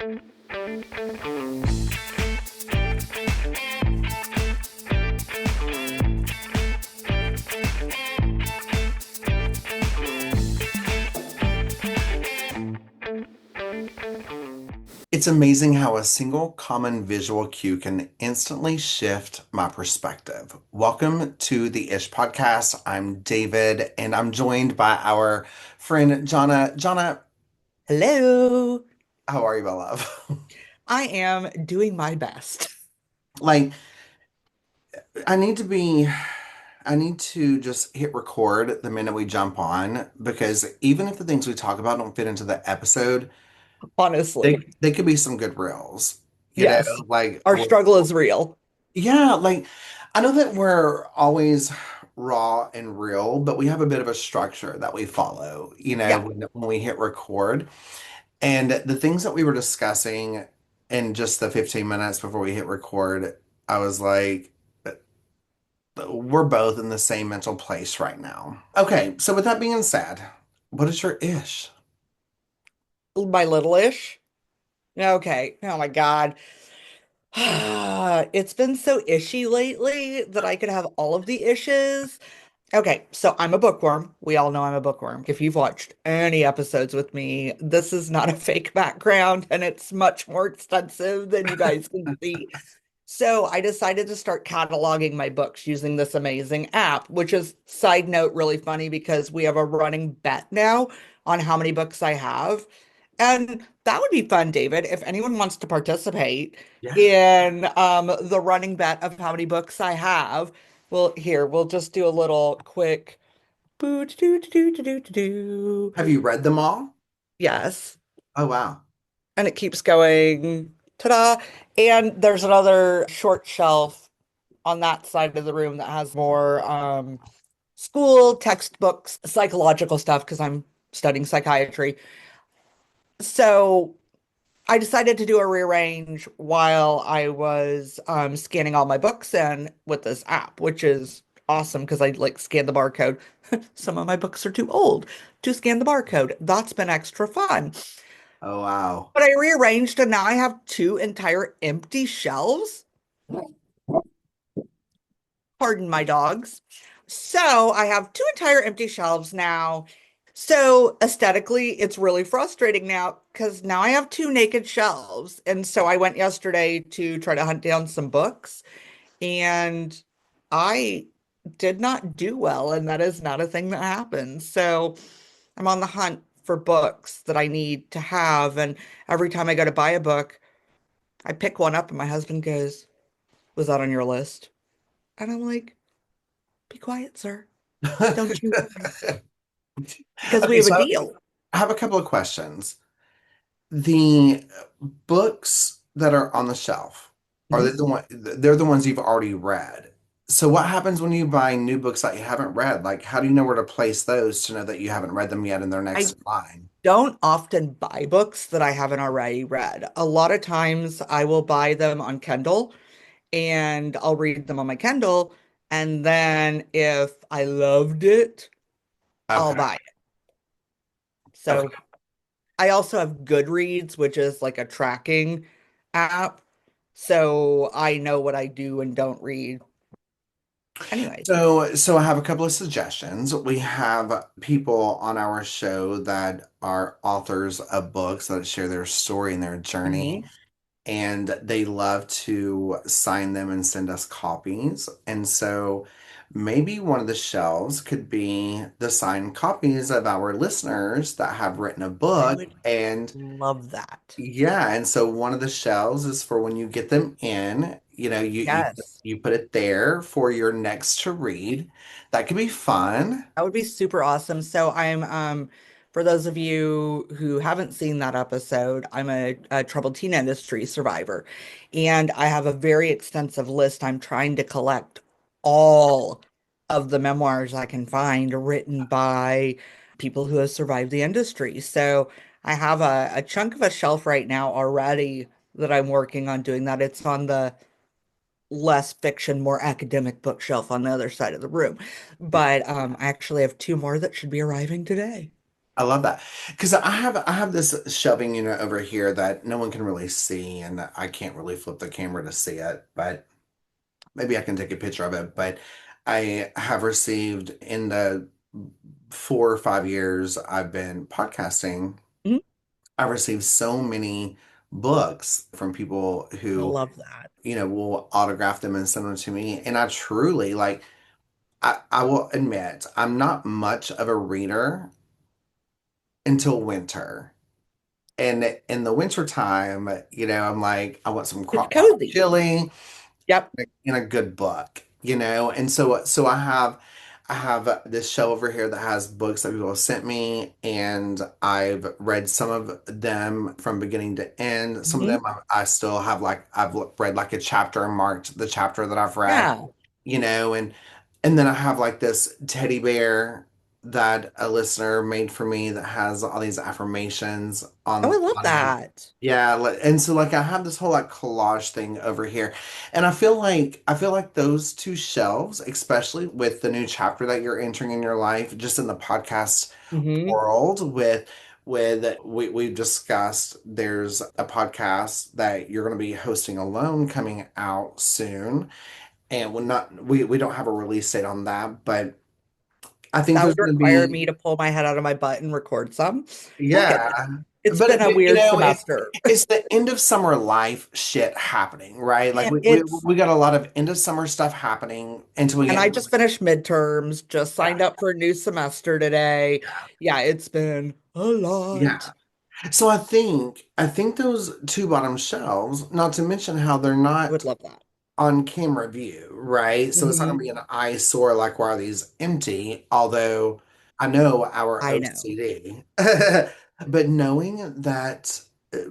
It's amazing how a single common visual cue can instantly shift my perspective. Welcome to the Ish Podcast. I'm David, and I'm joined by our friend Johnna. Johnna, Hello. how are you, my love? I am doing my best. Like, I need to be, I need to just hit record the minute we jump on because even if the things we talk about don't fit into the episode, Honestly. they could be some good reels. You know, Yes. like Our struggle is real. yeah, like I know that we're always raw and real, but we have a bit of a structure that we follow, Yeah. when we hit record. And the things that we were discussing in just the 15 minutes before we hit record, I was like, we're both in the same mental place right now. Okay, so with that being said, what is your ish? My little-ish. Okay. Oh my God. It's been so ishy lately that I could have all of the ishes. Okay, so I'm a bookworm. We all know I'm a bookworm. If you've watched any episodes with me, this is not a fake background and it's much more extensive than you guys can see. So I decided to start cataloging my books using this amazing app, which is, side note, really funny because we have a running bet now on how many books I have. And that would be fun, David, if anyone wants to participate Yeah. in the running bet of how many books I have. Well, here, we'll just do a little quick boo doo doo doo doo doo doo. Have you read them all? Yes. Oh, wow. And it keeps going. Ta-da. And there's another short shelf on that side of the room that has more school textbooks, psychological stuff, because I'm studying psychiatry. So I decided to do a rearrange while I was scanning all my books in with this app, which is awesome because I like scan the barcode. Some of my books are too old to scan the barcode. That's been extra fun. Oh, wow. But I rearranged and now I have two entire empty shelves. Pardon my dogs. So I have two entire empty shelves now. So aesthetically, it's really frustrating now because now I have two naked shelves. And so I went yesterday to try to hunt down some books and I did not do well. And that is not a thing that happens. So I'm on the hunt for books that I need to have. And every time I go to buy a book, I pick one up and my husband goes, "Was that on your list?" And I'm like, "Be quiet, sir. Don't you worry." Because we Okay, have a so deal. I have a couple of questions. The books that are on the shelf, are they Mhm. the one, they're the ones you've already read. So what happens when you buy new books that you haven't read? Like, how do you know where to place those to know that you haven't read them yet and they're next I in line? don't often buy books that I haven't already read. A lot of times I will buy them on Kindle and I'll read them on my Kindle. And then if I loved it, I'll Okay. buy it. So Okay. I also have Goodreads, which is like a tracking app. So I know what I do and don't read. Anyways. So I have a couple of suggestions. We have people on our show that are authors of books that share their story and their journey. Mhm. And they love to sign them and send us copies. And so maybe one of the shelves could be the signed copies of our listeners that have written a I book. would And love that. yeah, and so one of the shelves is for when you get them in, Yes. you put it there for your next to read. That could be fun. That would be super awesome. So I'm for those of you who haven't seen that episode, I'm a troubled teen industry survivor. And I have a very extensive list. I'm trying to collect all of the memoirs I can find written by people who have survived the industry. So I have a chunk of a shelf right now already that I'm working on doing that. It's on the less fiction, more academic bookshelf on the other side of the room. But I actually have two more that should be arriving today. I love that because I have this shelving unit over here that no one can really see, and I can't really flip the camera to see it, but maybe I can take a picture of it. But I have received in the 4 or 5 years I've been podcasting, Mhm. I've received so many books from people I who, love that. will autograph them and send them to me. And I truly like, I will admit, I'm not much of a reader until winter. And in the winter time, I'm like, I want some It's crock pot cozy. chili Yep. in a good book. And so I have this shelf over here that has books that people have sent me, and I've read some of them from beginning to end. Some of Hmm. them I still have, like, I've read like a chapter and marked the chapter that I've read, Yeah. and then I have like this teddy bear that a listener made for me that has all these affirmations Oh, I love on it. that. Yeah, and so like I have this whole like collage thing over here. And I feel like those two shelves, especially with the new chapter that you're entering in your life, just in the podcast Hmm. world with we've discussed, there's a podcast that you're going to be hosting alone coming out soon. And we don't have a release date on that, but I think That there's would going to require be, me to pull my head out of my butt and record some. We'll get yeah. there. It's been a But weird semester. it's the end of summer life shit happening, right? Like Man, it's, we got a lot of end of summer stuff happening until we and get. I just finished midterms, just Yeah, signed up for a new semester today. Yeah, it's been a yeah. lot. So I think those two bottom shelves, not to mention how they're I would not love that. on camera view, right? So it's not gonna Hmm. be an eyesore like, why are these empty? Although I know our I know. OCD. But knowing that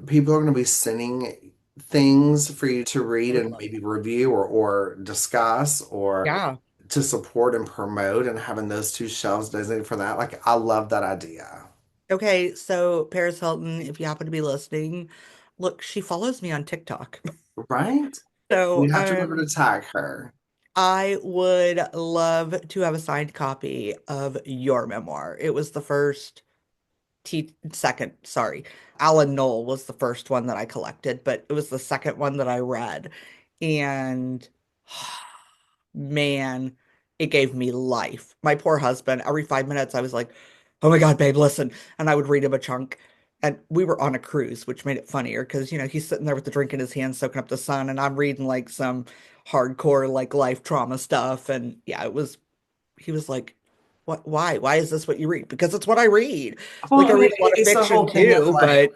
people are gonna be sending things for you to I read would and love maybe that. review or discuss or Yeah. to support and promote, and having those two shelves designated for that, like, I love that idea. Okay, so Paris Hilton, if you happen to be listening, look, she follows me on TikTok. Right? So, We have to remember to tag her. I would love to have a signed copy of your memoir. It was the first second, sorry. Alan Knoll was the first one that I collected, but it was the second one that I read. And man, it gave me life. My poor husband, every 5 minutes, I was like, oh my God, babe, listen. And I would read him a chunk. And we were on a cruise, which made it funnier because, he's sitting there with the drink in his hand, soaking up the sun. And I'm reading like some hardcore, like life trauma stuff. And yeah, he was like, what, why? Why is this what you read? Because it's what I read. Like Well, I and read a lot of it's the fiction whole thing of too, like, but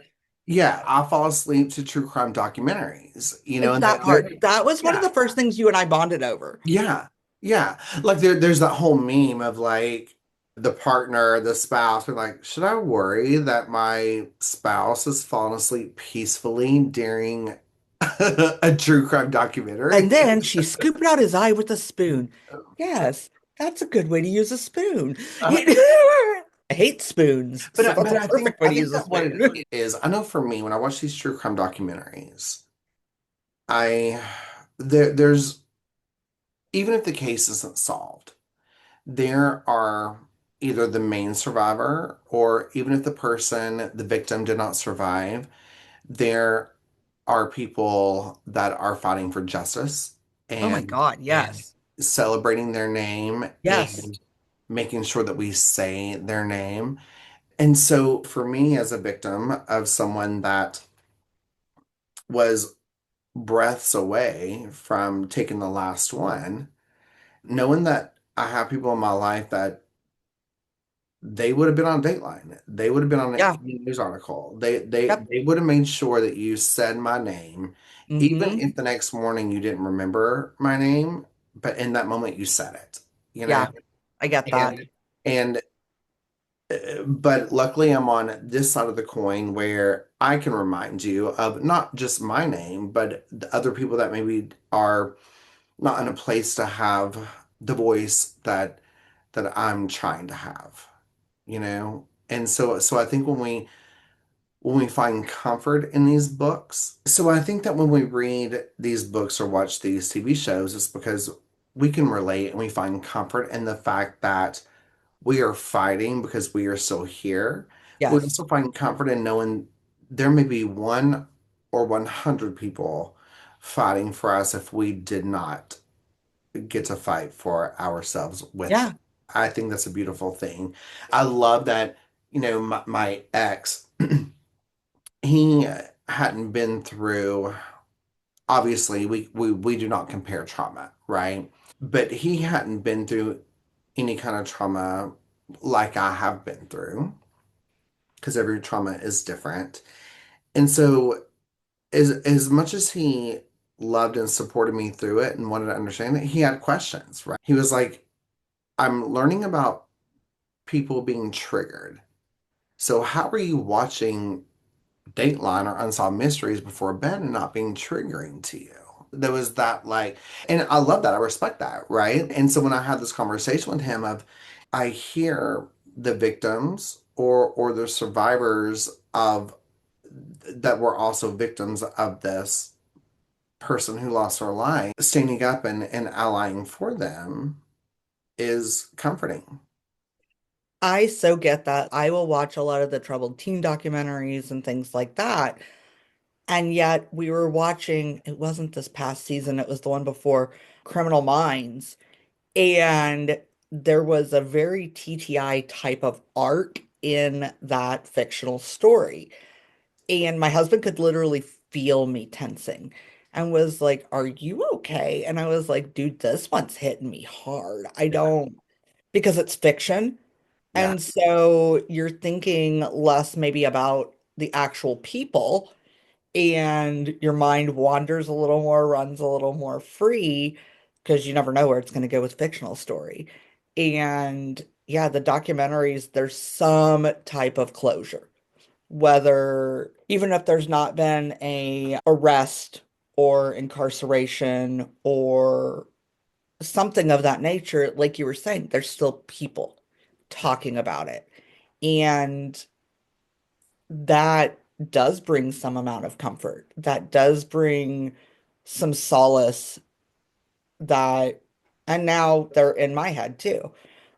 yeah, I fall asleep to true crime documentaries, it's and that they're, part. That was one of yeah, the first things you and I bonded over. yeah, yeah. Like there's that whole meme of like the partner, the spouse, are like, should I worry that my spouse has fallen asleep peacefully during a true crime And documentary? then she scooped out his eye with a spoon. Yes, that's a good way to use a spoon. Uh, I hate spoons, but so I- that's but a I think perfect way I to think use a that what spoon. it is, I know for me, when I watch these true crime documentaries, I there's, even if the case isn't solved, there are either the main survivor, or even if the victim did not survive, there are people that are fighting for justice Oh my and God, and yes. celebrating their name Yes. and making sure that we say their name. And so for me, as a victim of someone that was breaths away from taking the last one, knowing that I have people in my life that they would have been on Dateline, they would have been on an Yeah. E! News article, they Yep. they would have made sure that you said my name, even Hmm. if the next morning you didn't remember my name, but in that moment you said it, you know? Yeah, I get that. And but luckily I'm on this side of the coin where I can remind you of not just my name, but the other people that maybe are not in a place to have the voice that I'm trying to have, you know? And so I think when we find comfort in these books, so I think that when we read these books or watch these TV shows, it's because we can relate and we find comfort in the fact that we are fighting because we are still here. we Yes. also find comfort in knowing there may be one or 100 people fighting for us if we did not get to fight for ourselves with them. Yeah. I think that's a beautiful thing. I love that, my ex, he hadn't been through, obviously, we do not compare trauma, right? But he hadn't been through any kind of trauma like I have been through, because every trauma is different. And so, as much as he loved and supported me through it and wanted to understand it, he had questions, right? He was like, I'm learning about people being triggered. So, how are you watching Dateline or Unsolved Mysteries before bed and not being triggering to you? There was that, like, and I love that. I respect that, right? And so when I had this conversation with him of, I hear the victims or the survivors of that were also victims of this person who lost her life, standing up and allying for them is comforting. I so get that. I will watch a lot of the troubled teen documentaries and things like that. And yet we were watching, it wasn't this past season, it was the one before, Criminal Minds. And there was a very TTI type of arc in that fictional story. And my husband could literally feel me tensing and was like, "Are you okay?" And I was like, "Dude, this one's hitting me hard. I Yeah. don't," because it's fiction. Yeah. And so you're thinking less maybe about the actual people, and your mind wanders a little more, runs a little more free because you never know where it's going to go with fictional story. And yeah, the documentaries, there's some type of closure, whether even if there's not been a arrest or incarceration or something of that nature, like you were saying, there's still people talking about it. And that does bring some amount of comfort. That does bring some solace that, and now they're in my head too.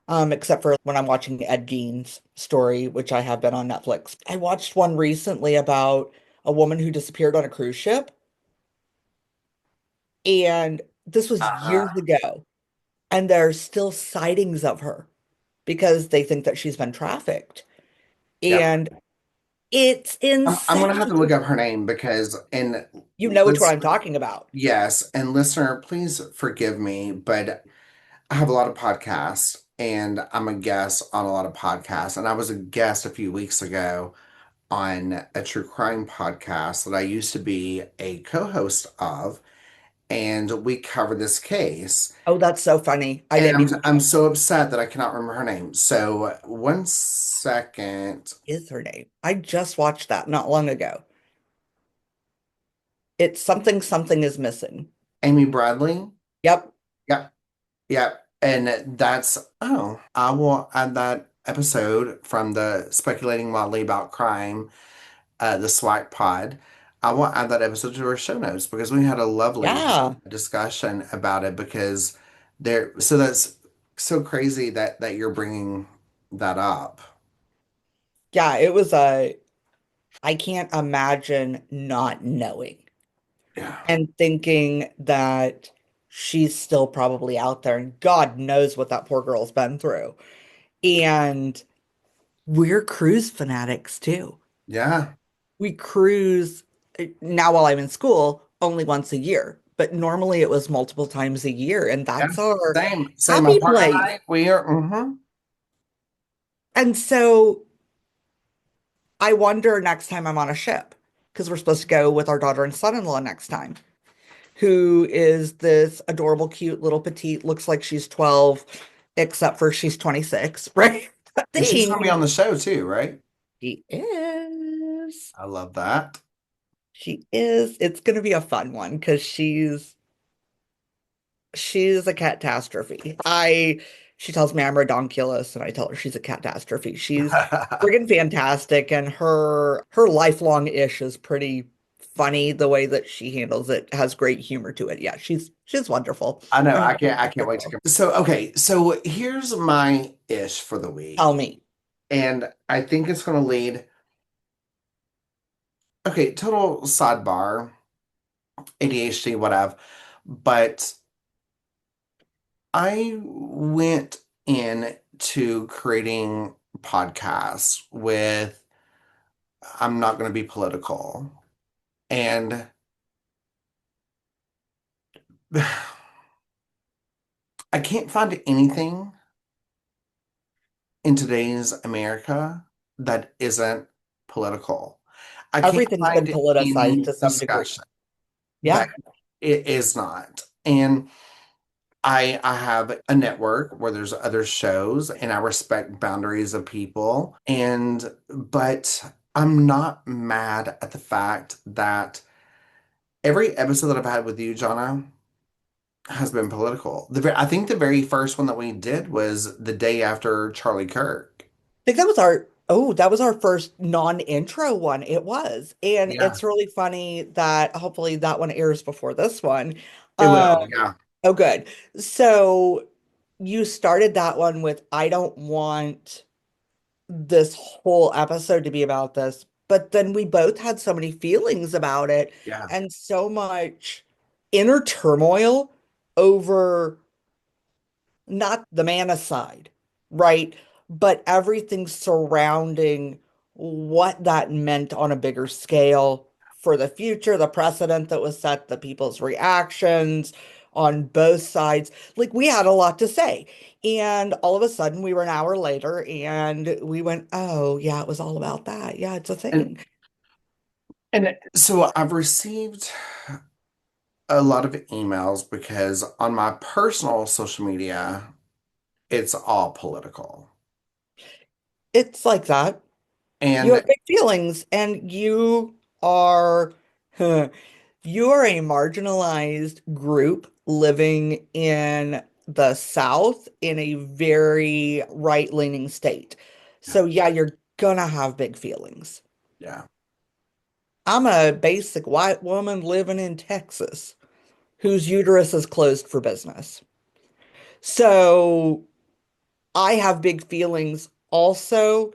Except for when I'm watching Ed Gein's story, which I have been on Netflix. I watched one recently about a woman who disappeared on a cruise ship. And this was Uh-huh. years ago. And there's still sightings of her because they think that she's been trafficked. Yep. And it's I'm gonna have to insane. look up her name because, and You know which one I'm listen, talking about. yes, and listener, please forgive me, but I have a lot of podcasts and I'm a guest on a lot of podcasts. And I was a guest a few weeks ago on a true crime podcast that I used to be a co-host of, and we covered this case. Oh, that's so funny. I And didn't I'm even I'm so upset that I cannot remember her name. So one second. is her name. I just watched that not long ago. It's something something is missing. Amy Bradley? Yep. Yep. Yep. And that's, oh, I will add that episode from the Speculating Wildly About Crime, the SWAC pod. I will add that episode to our show notes because we had a lovely Yeah. discussion about it because so that's so crazy that you're bringing that up. Yeah, it was a, I can't imagine not knowing Yeah. and thinking that she's still probably out there and God knows what that poor girl's been through. And we're cruise fanatics too. Yeah. We cruise now while I'm in school only once a year, but normally it was multiple times a year, and Yeah. that's our Same. My happy partner and place. I, we are, mm-hmm. And so I wonder next time I'm on a ship, because we're supposed to go with our daughter and son-in-law next time, who is this adorable, cute little petite, looks like she's 12, except for she's 26, right? And she's gonna Thing. be on the show too, right? She is. I love that. She is. It's going to be a fun one because she's a catastrophe. She tells me I'm redonkulous and I tell her she's a catastrophe. She's friggin' fantastic and her lifelong ish is pretty funny the way that she handles it has great humor to it. Yeah, she's wonderful. I know. I'm I can't wait to girl. come. So, okay. So here's my ish for the week. Tell me. And I think it's going to lead. Okay, total sidebar, ADHD, whatever. But I went into creating podcasts with, I'm not going to be political. And I can't find anything in today's America that isn't political. I can't Everything's been find politicized any to some degree. discussion Yeah. that it is not. And I have a network where there's other shows and I respect boundaries of people. And but I'm not mad at the fact that every episode that I've had with you, Johnna, has been political. I think the very first one that we did was the day after Charlie Kirk. Think that was our first non-intro one. It was. And Yeah, it's really funny that hopefully that one airs before this one. it Um, will. Yeah, oh good. So you started that one with I don't want this whole episode to be about this, but then we both had so many feelings about it yeah. and so much inner turmoil over not the man aside, right? But everything surrounding what that meant on a bigger scale for the future, the precedent that was set, the people's reactions on both sides. Like we had a lot to say. And all of a sudden we were an hour later and we went, oh, yeah, it was all about that. Yeah, it's a And thing. and so I've received a lot of emails because on my personal social media, it's all political. It's like that. You And have big feelings and you are you are a marginalized group living in the South in a very right-leaning state. yeah, So yeah, you're gonna have big feelings. yeah. I'm a basic white woman living in Texas whose uterus is closed for business. So I have big feelings also,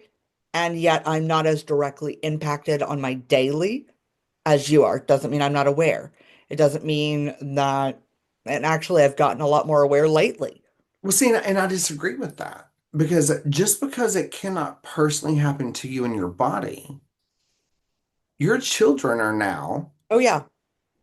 and yet I'm not as directly impacted on my daily as you are. Doesn't mean I'm not aware. It doesn't mean that, and actually, I've gotten a lot more aware lately. Well, see, and I disagree with that because just because it cannot personally happen to you in your body, your children are now. Oh, yeah,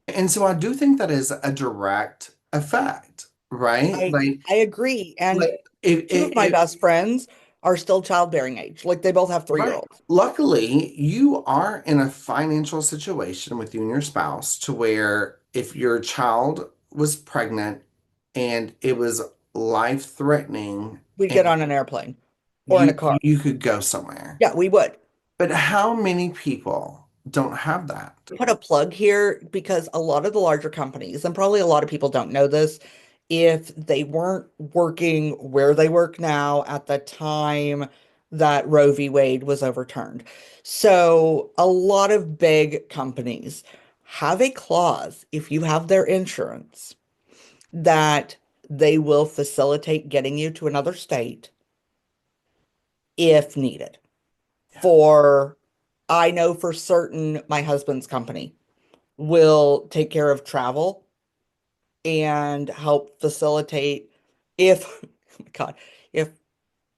And so I do think that is a direct effect, right? I I agree. And Like if, two of my best friends are still childbearing age. Like they both have right. three-year-olds. Luckily, you are in a financial situation with you and your spouse to where if your child was pregnant and it was life-threatening We'd get and on an airplane or in a car. you could go somewhere. Yeah, we would. But how many people don't have that? Put a plug here because a lot of the larger companies, and probably a lot of people don't know this, if they weren't working where they work now at the time that Roe v. Wade was overturned. So a lot of big companies have a clause, if you have their insurance, that they will facilitate getting you to another state if needed. Yeah. For, I know for certain my husband's company will take care of travel and help facilitate if, oh my God, if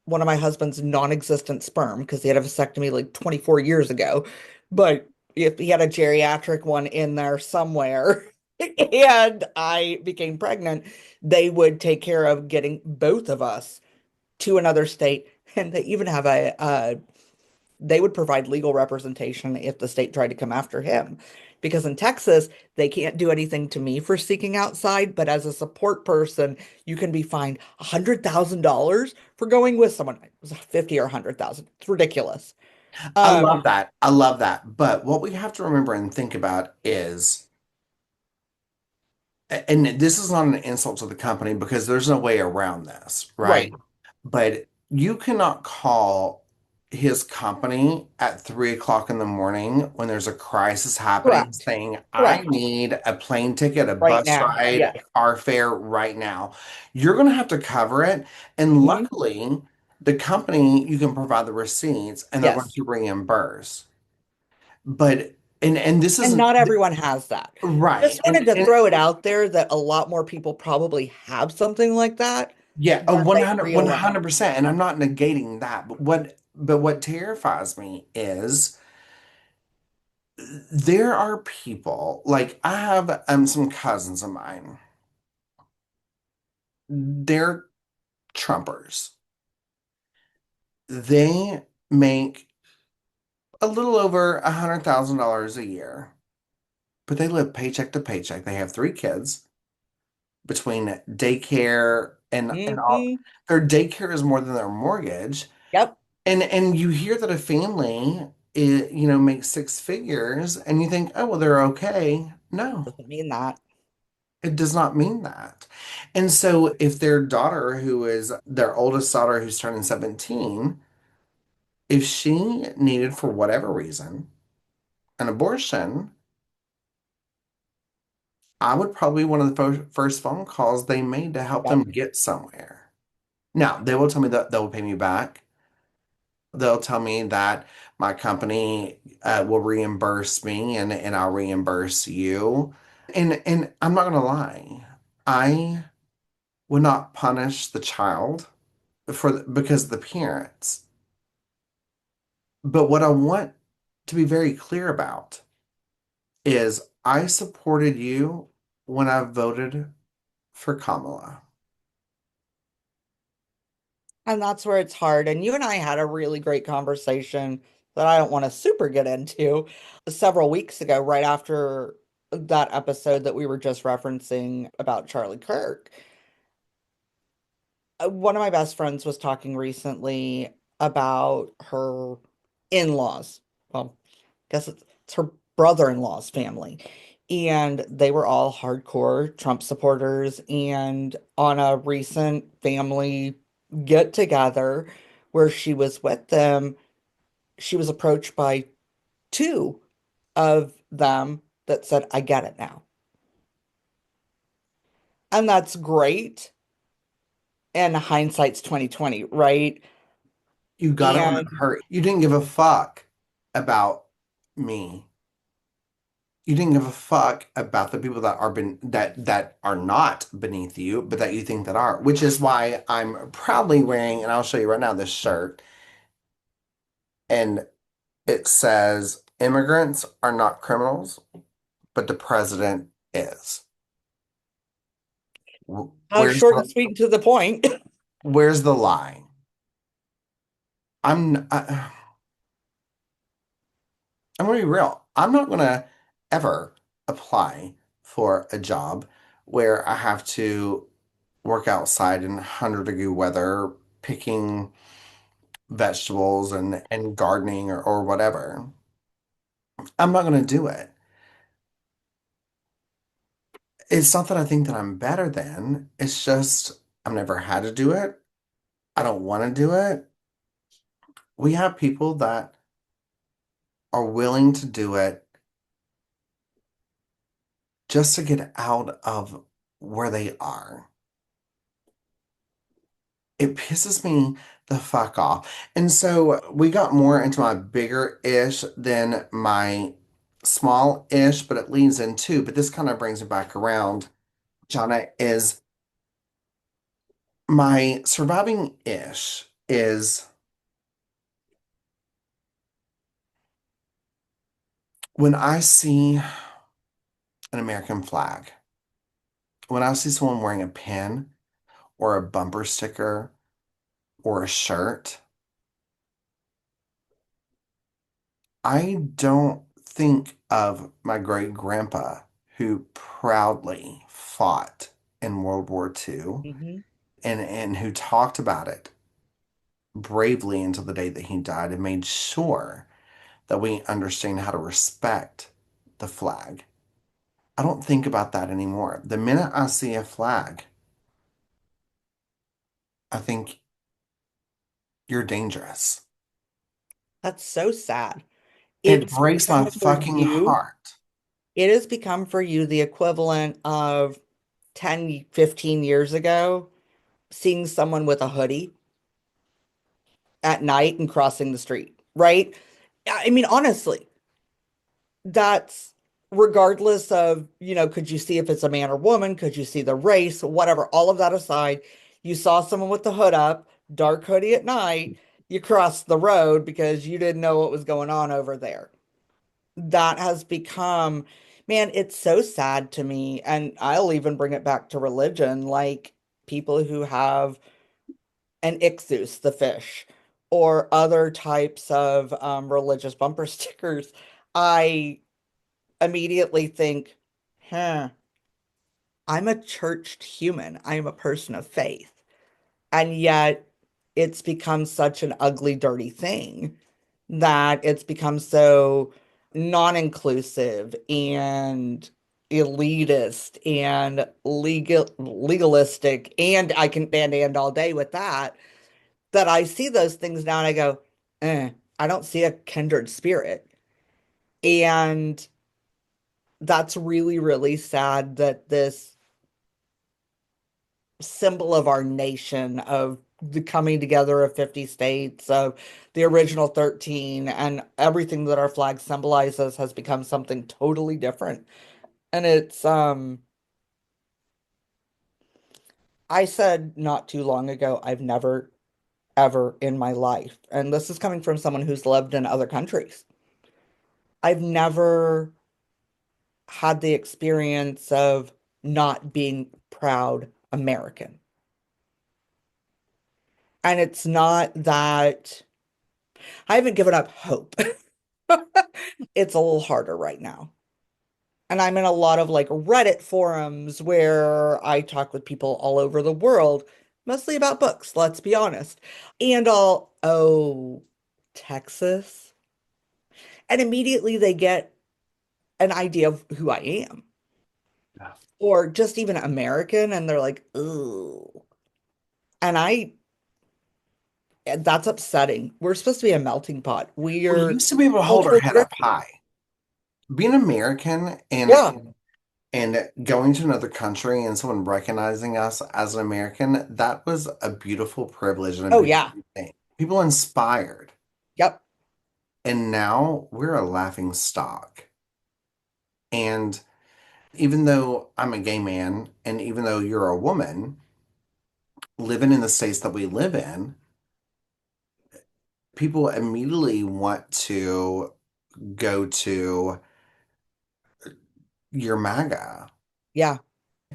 one of my husband's non-existent sperm, because he had a vasectomy like 24 years ago, but if he had a geriatric one in there somewhere and I became pregnant, they would take care of getting both of us to another state. And they even have they would provide legal representation if the state tried to come after him. Because in Texas, they can't do anything to me for seeking outside, but as a support person, you can be fined $100,000 for going with someone. It was 50 or 100,000. It's ridiculous. I Um, love that. I love that. But what we have to remember and think about is, and this is not an insult to the company because there's no way around this, right, right? But you cannot call his company at 3 o'clock in the morning when there's a crisis happening correct, saying, I correct. need a plane ticket, a Right bus now, ride, yes. car fare right now. You're going to have to cover it. And Mhm. luckily, The company, you can provide the receipts and they're going Yes. to reimburse. But and this And isn't not everyone has that. right. Just wanted to throw it out there that a lot more people probably have something like that Yeah, than oh, they 100, realize. 100%. And I'm not negating that. But what terrifies me is there are people like I have some cousins of mine. They're Trumpers. They make a little over $100,000 a year, but they live paycheck to paycheck. They have three kids between daycare and all. Hmm. Their daycare is more than their mortgage. Yep. And you hear that a family makes six figures and you think, oh well, they're okay. No, Doesn't mean that. it does not mean that. And so if their daughter, who is their oldest daughter who's turning 17, if she needed for whatever reason an abortion, I would probably be one of the first phone calls they made to help them Yep. get somewhere. Now, they will tell me that they'll pay me back. They'll tell me that my company will reimburse me and I'll reimburse you. And I'm not gonna lie, I would not punish the child because of the parents. But what I want to be very clear about is I supported you when I voted for Kamala. And that's where it's hard. And you and I had a really great conversation that I don't want to super get into several weeks ago, right after that episode that we were just referencing about Charlie Kirk. One of my best friends was talking recently about her in-laws. Well, I guess it's her brother-in-law's family. And they were all hardcore Trump supporters. And on a recent family get together where she was with them, she was approached by two of them that said, I get it now. And that's great. And hindsight's 2020, right? You got it when it And hurt. You didn't give a fuck about me. You didn't give a fuck about the people that that are not beneath you, but that you think that are, which is why I'm proudly wearing, and I'll show you right now, this shirt, and it says, "Immigrants are not criminals, but the president is." Where's short and the sweet and to the point. where's the lie? I, I'm gonna be real. I'm not gonna ever apply for a job where I have to work outside in 100-degree weather, picking vegetables and gardening or whatever. I'm not gonna do it. It's not that I think that I'm better than. It's just I've never had to do it. I don't want to do it. We have people that are willing to do it just to get out of where they are. It pisses me the fuck off. And so we got more into my bigger ish than my small ish, but it leads into, but this kind of brings it back around. Johnna, is my surviving ish is when I see an American flag, when I see someone wearing a pin or a bumper sticker or a shirt, I don't think of my great grandpa who proudly fought in World War II Mhm. and who talked about it bravely until the day that he died and made sure that we understand how to respect the flag. I don't think about that anymore. The minute I see a flag, I think you're dangerous. That's so sad. It It's breaks my become for fucking you, heart. it has become for you the equivalent of 10, 15 years ago, seeing someone with a hoodie. at night and crossing the street, right? I mean, honestly, that's regardless of, could you see if it's a man or woman? Could you see the race, whatever, all of that aside, you saw someone with the hood up, dark hoodie at night, you crossed the road because you didn't know what was going on over there. That has become, man, it's so sad to me. And I'll even bring it back to religion, like people who have an ixus, the fish, or other types of religious bumper stickers. I immediately think, huh, I'm a churched human. I'm a person of faith. And yet it's become such an ugly, dirty thing that it's become so non-inclusive and elitist and legalistic. And I can and all day with that, that I see those things now and I go, I don't see a kindred spirit. And that's really, really sad that this symbol of our nation, of the coming together of 50 states, of the original 13, and everything that our flag symbolizes has become something totally different. And I said not too long ago, I've never, ever in my life, and this is coming from someone who's lived in other countries, I've never had the experience of not being proud American. And it's not that I haven't given up hope. It's a little harder right now. And I'm in a lot of like Reddit forums where I talk with people all over the world, mostly about books, let's be honest. And oh, Texas. And immediately they get an idea of who I am, Yeah. or just even American. And they're like, ooh. And that's upsetting. We're supposed to be a melting pot. We We're used to be able to hold our culturally head up rich. high. Being American Yeah. and going to another country and someone recognizing us as an American, that was a beautiful privilege and a Oh, beautiful yeah. thing. People inspired. Yep. And now we're a laughing stock. And even though I'm a gay man, and even though you're a woman, living in the states that we live in, people immediately want to go to your MAGA. Yeah.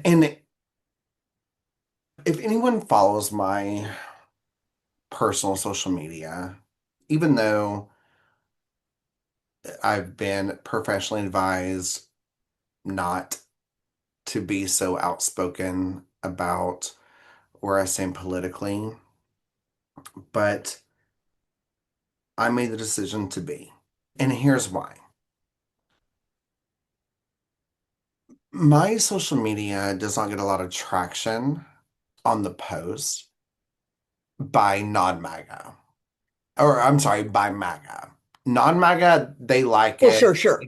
And if anyone follows my personal social media, even though I've been professionally advised not to be so outspoken about where I stand politically, but I made the decision to be. And here's why. My social media does not get a lot of traction on the post by non-MAGA. Or I'm sorry, by MAGA. Non-MAGA, they like Well, it, sure, sure.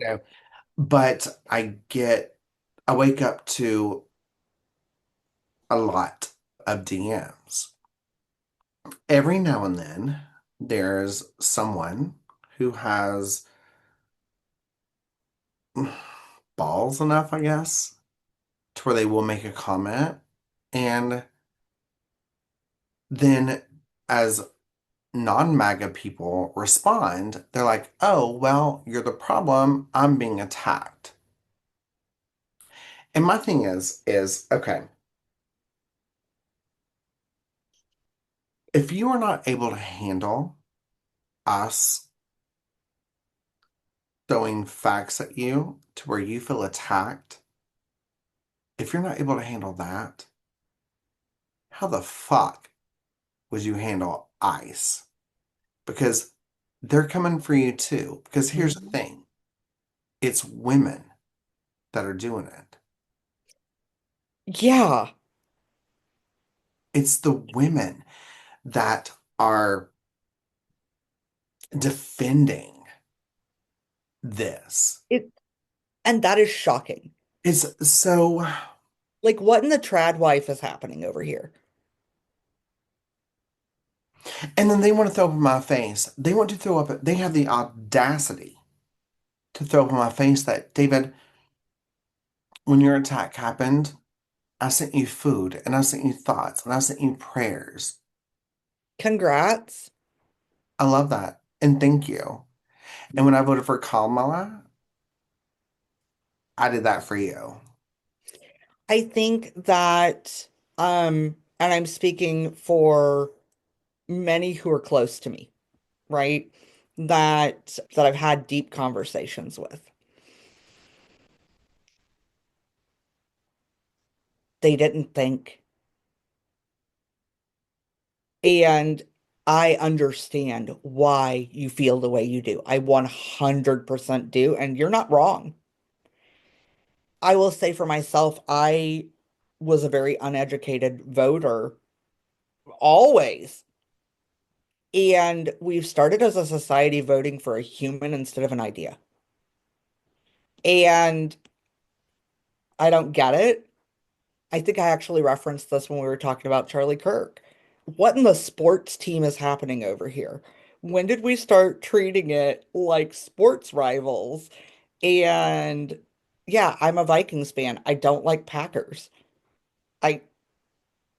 but I wake up to a lot of DMs. Every now and then, there's someone who has balls enough, I guess, to where they will make a comment. And then, as non-MAGA people respond, they're like, oh, well, you're the problem. I'm being attacked. And my thing is, okay, if you are not able to handle us throwing facts at you to where you feel attacked, if you're not able to handle that, how the fuck would you handle ICE? Because they're coming for you too. Because here's the Mhm. thing, it's women that are doing it. Yeah. It's the women that are defending this. It and that is shocking. It's so, Like, what in the trad wife is happening over here? And then they want to throw up in my face. They want to throw up, they have the audacity to throw up in my face that, David, when your attack happened, I sent you food and I sent you thoughts and I sent you prayers. Congrats. I love that. And thank you. And when I voted for Kamala, I did that for you. I think that, and I'm speaking for many who are close to me, right? That I've had deep conversations with. They didn't think. And I understand why you feel the way you do. I 100% do, and you're not wrong. I will say for myself, I was a very uneducated voter always. And we've started as a society voting for a human instead of an idea. And I don't get it. I think I actually referenced this when we were talking about Charlie Kirk. What in the sports team is happening over here? When did we start treating it like sports rivals? And yeah, I'm a Vikings fan. I don't like Packers. I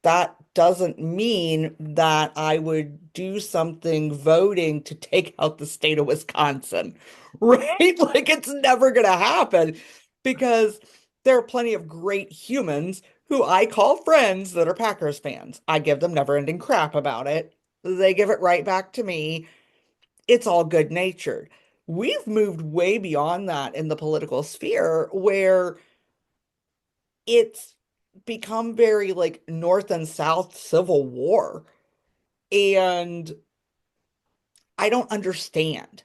That doesn't mean that I would do something voting to take out the state of Wisconsin, right? Like it's never going to happen because there are plenty of great humans who I call friends that are Packers fans. I give them never-ending crap about it. They give it right back to me. It's all good-natured. We've moved way beyond that in the political sphere where it's become very like North and South Civil War. And I don't understand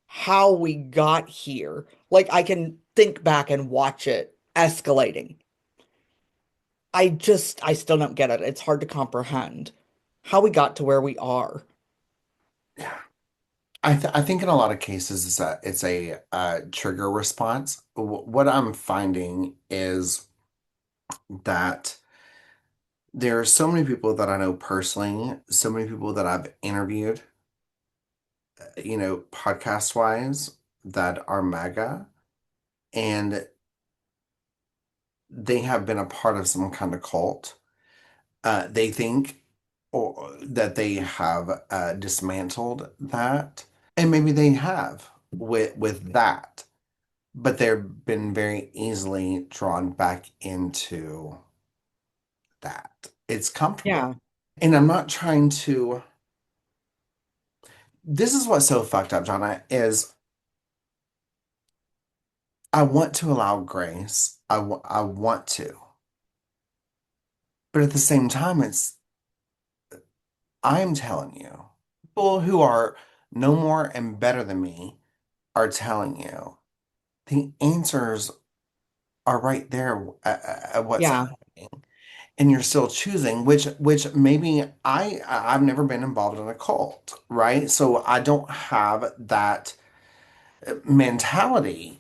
how we got here. Like, I can think back and watch it escalating. I still don't get it. It's hard to comprehend how we got to where we are. Yeah. I think in a lot of cases it's a trigger response. What I'm finding is that there are so many people that I know personally, so many people that I've interviewed, podcast wise, that are MAGA, and they have been a part of some kind of cult. They think that they have dismantled that, and maybe they have with that, but they've been very easily drawn back into that. It's comfortable. Yeah. And I'm not trying to, this is what's so fucked up, Johnna, is I want to allow grace. I want to. But at the same time, I'm telling you, people who are no more and better than me are telling you the answers are right there at what's Yeah. happening. And you're still choosing, which maybe I've never been involved in a cult, right? So I don't have that mentality.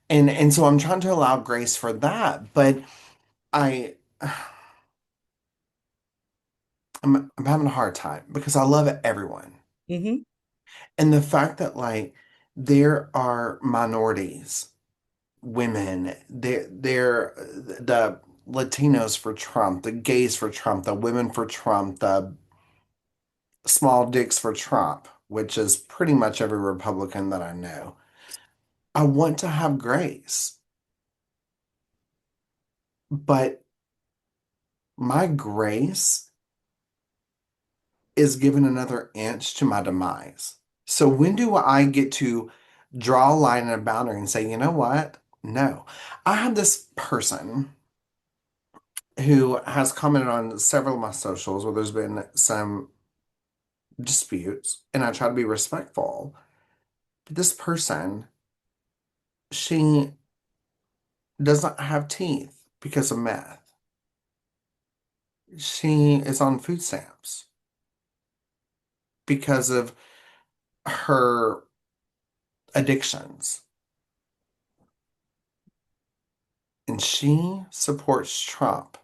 And so I'm trying to allow grace for that, but I I'm having a hard time because I love everyone. Hmm. And the fact that like there are minorities, women, they're the Latinos for Trump, the gays for Trump, the women for Trump, the small dicks for Trump, which is pretty much every Republican that I know. I want to have grace, but my grace is given another inch to my demise. So when do I get to draw a line and a boundary and say, you know what? No. I have this person who has commented on several of my socials where there's been some disputes, and I try to be respectful. But this person, she does not have teeth because of meth. She is on food stamps because of her addictions. And she supports Trump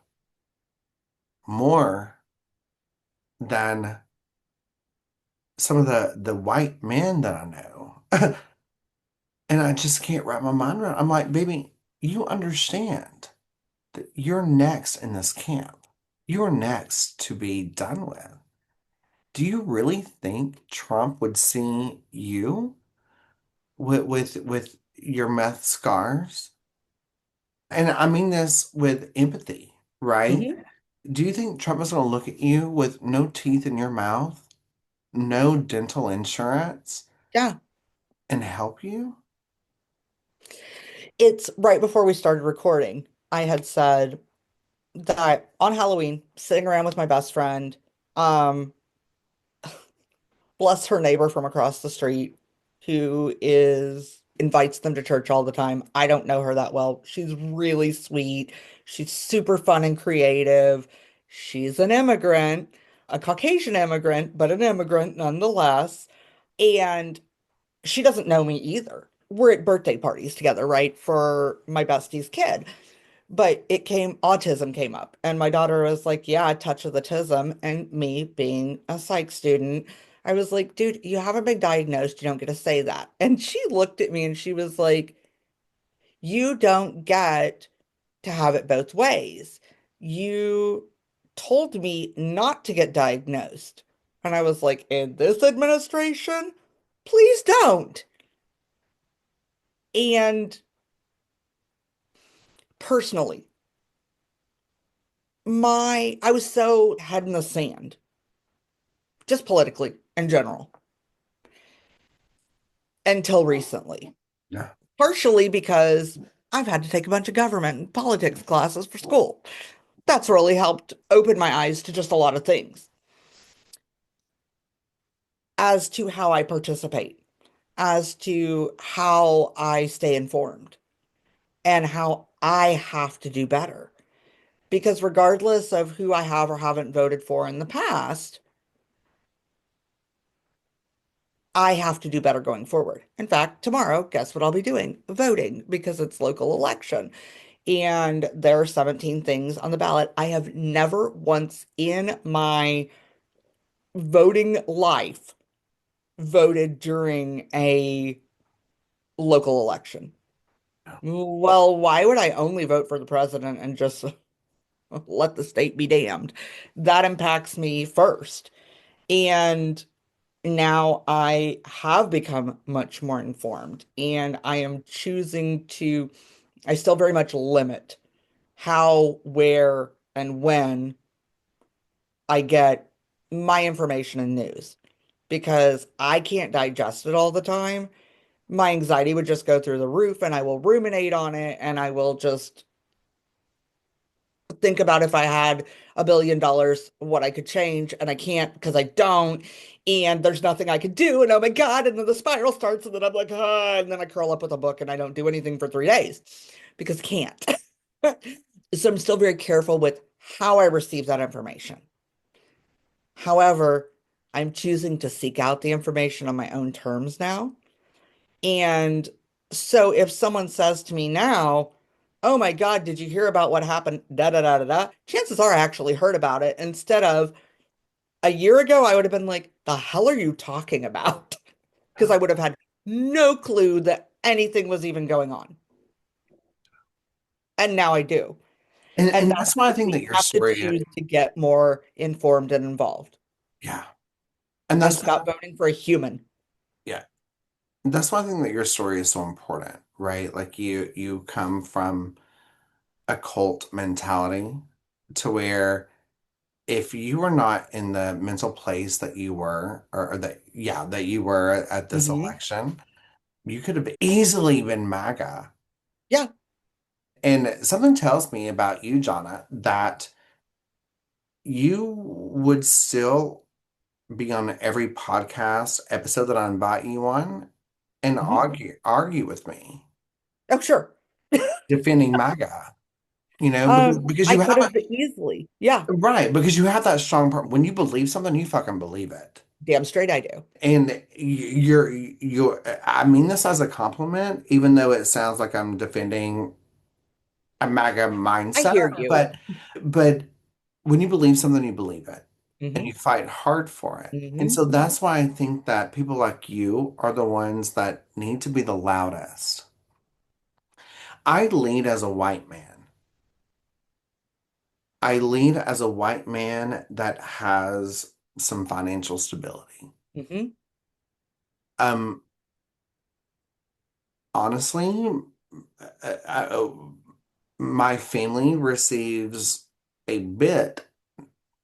more than some of the white men that I know. And I just can't wrap my mind around. I'm like, baby, you understand that you're next in this camp. You're next to be done with. Do you really think Trump would see you with your meth scars? And I mean this with empathy, right? Hmm. Do you think Trump is going to look at you with no teeth in your mouth, no dental insurance, Yeah. and help you? It's right before we started recording. I had said that on Halloween, sitting around with my best friend, um, bless her neighbor from across the street who is invites them to church all the time. I don't know her that well. She's really sweet. She's super fun and creative. She's an immigrant, a Caucasian immigrant, but an immigrant nonetheless. And she doesn't know me either. We're at birthday parties together, right? For my bestie's kid. But autism came up, and my daughter was like, yeah, a touch of autism. And me being a psych student, I was like, dude, you haven't been diagnosed. You don't get to say that. And she looked at me and she was like, you don't get to have it both ways. You told me not to get diagnosed. And I was like, in this administration, please don't. And personally, I was so head in the sand, just politically in general, until recently. Yeah. Partially because I've had to take a bunch of government and politics classes for school. That's really helped open my eyes to just a lot of things as to how I participate, as to how I stay informed, and how I have to do better. Because regardless of who I have or haven't voted for in the past, I have to do better going forward. In fact, tomorrow, guess what I'll be doing? Voting because it's local election. And there are 17 things on the ballot. I have never once in my voting life voted during a local election. Well, why would I only vote for the president and just let the state be damned? That impacts me first. And now I have become much more informed and I am choosing to, I still very much limit how, where, and when I get my information and news because I can't digest it all the time. My anxiety would just go through the roof and I will ruminate on it and I will just think about if I had $1 billion, what I could change, and I can't because I don't, and there's nothing I could do, and oh my God, and then the spiral starts, and then I'm like, ah, and then I curl up with a book and I don't do anything for 3 days because I can't. So I'm still very careful with how I receive that information. However, I'm choosing to seek out the information on my own terms now. And so if someone says to me now, oh my God, did you hear about what happened? Da da da da da. Chances are I actually heard about it. Instead of a year ago, I would have been like, the hell are you talking about? Because I would have had no clue that anything was even going on. And now I do. And And that's that's why I why think that we your have to story, choose to get more informed and involved yeah. And and that's stop voting for a human. yeah. That's why I think that your story is so important, right? Like you come from a cult mentality to where if you were not in the mental place that you were, or that, yeah, that you were at this Hmm. election, you could have easily been MAGA. Yeah. And something tells me about you, Johnna, that you would still be on every podcast episode that I invite you on and Hmm. argue with me, Oh, sure. defending MAGA, because I you could have have easily. Yeah. right, because you have that strong part. When you believe something, you fucking believe it. Damn straight I do. And I mean this as a compliment, even though it sounds like I'm defending a MAGA I mindset, hear you. but when you believe something, you believe it. and Hmm. you fight hard for it. And Hmm. so that's why I think that people like you are the ones that need to be the loudest. I lead as a white man. I lead as a white man that has some financial stability. Hmm. Um, honestly, I, my family receives a bit.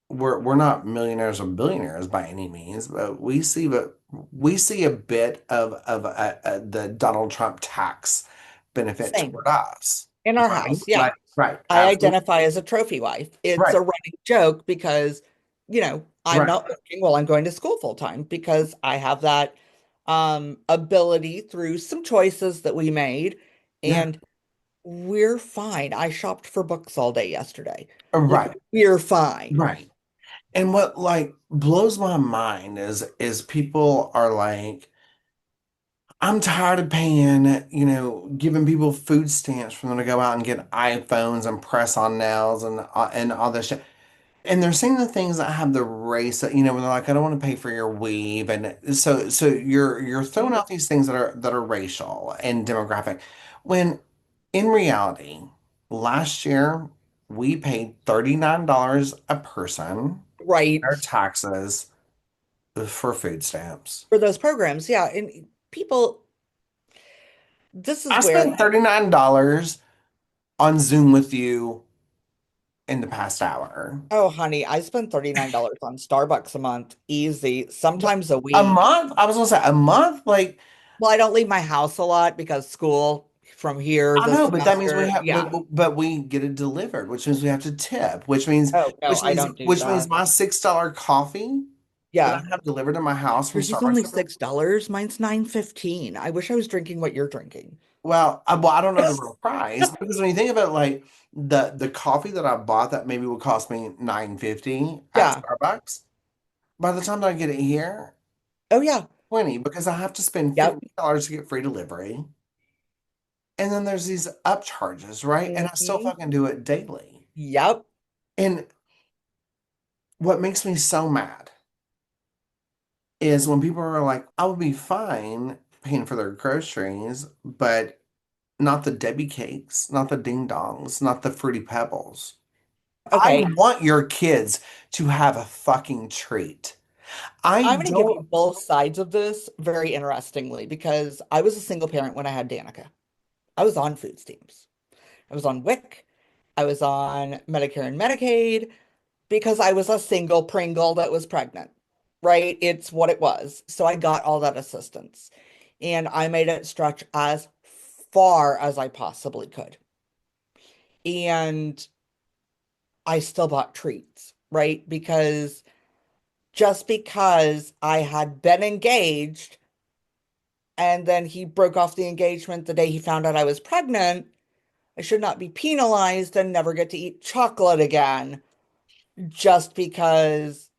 We're not millionaires or billionaires by any means, but we see a bit of the Donald Trump tax benefit Same. toward us, In our right? house, yeah. Like, right, I absolutely, identify as a trophy wife. It's right, a running joke because, I'm right, not working while I'm going to school full time because I have that ability through some choices that we made, yeah, and we're fine. I shopped for books all day yesterday. Like, right, we're fine. right. And what like blows my mind is people are like, I'm tired of paying, giving people food stamps for them to go out and get iPhones and press on nails and all this shit. And they're saying the things that have the race, when they're like, I don't want to pay for your weave, and so you're throwing Mhm. out these things that are racial and demographic, when in reality, last year we paid $39 a person, Right. our taxes for food stamps. For those programs, yeah. And people, this is I where, spent $39 on Zoom with you in the past hour. oh, honey, I spend $39 on Starbucks a month, easy, sometimes a A week. month? I was gonna say a month, like. Well, I don't leave my house a lot because school from here I this know, but that means we semester. have, Yeah. but we get it delivered, which means we have to tip, which means Oh, no, which I means don't do which means that. my $6 coffee that Yeah. I have delivered to my house from Yours is only Starbucks. $6. Mine's 9.15. I wish I was drinking what you're drinking. Well, I don't know the real price because when you think about it, like the coffee that I bought that maybe would cost me 9.50 at Yeah. Starbucks, by the time that I get it here, Oh, yeah. 20 because I have to spend Yep. $50 to get free delivery. And then there's these upcharges, right? And I still Hmm. fucking do it daily. Yep. And what makes me so mad is when people are like, I would be fine paying for their groceries, but not the Debbie cakes, not the ding dongs, not the fruity pebbles. I Okay. want your kids to have a fucking treat. I I'm going to give you don't, both sides of this very interestingly because I was a single parent when I had Danica. I was on food stamps. I was on WIC. I was on Medicare and Medicaid because I was a single Pringle that was pregnant, right? It's what it was. So I got all that assistance and I made it stretch as far as I possibly could. And I still bought treats, right? Because just because I had been engaged and then he broke off the engagement the day he found out I was pregnant, I should not be penalized and never get to eat chocolate again just because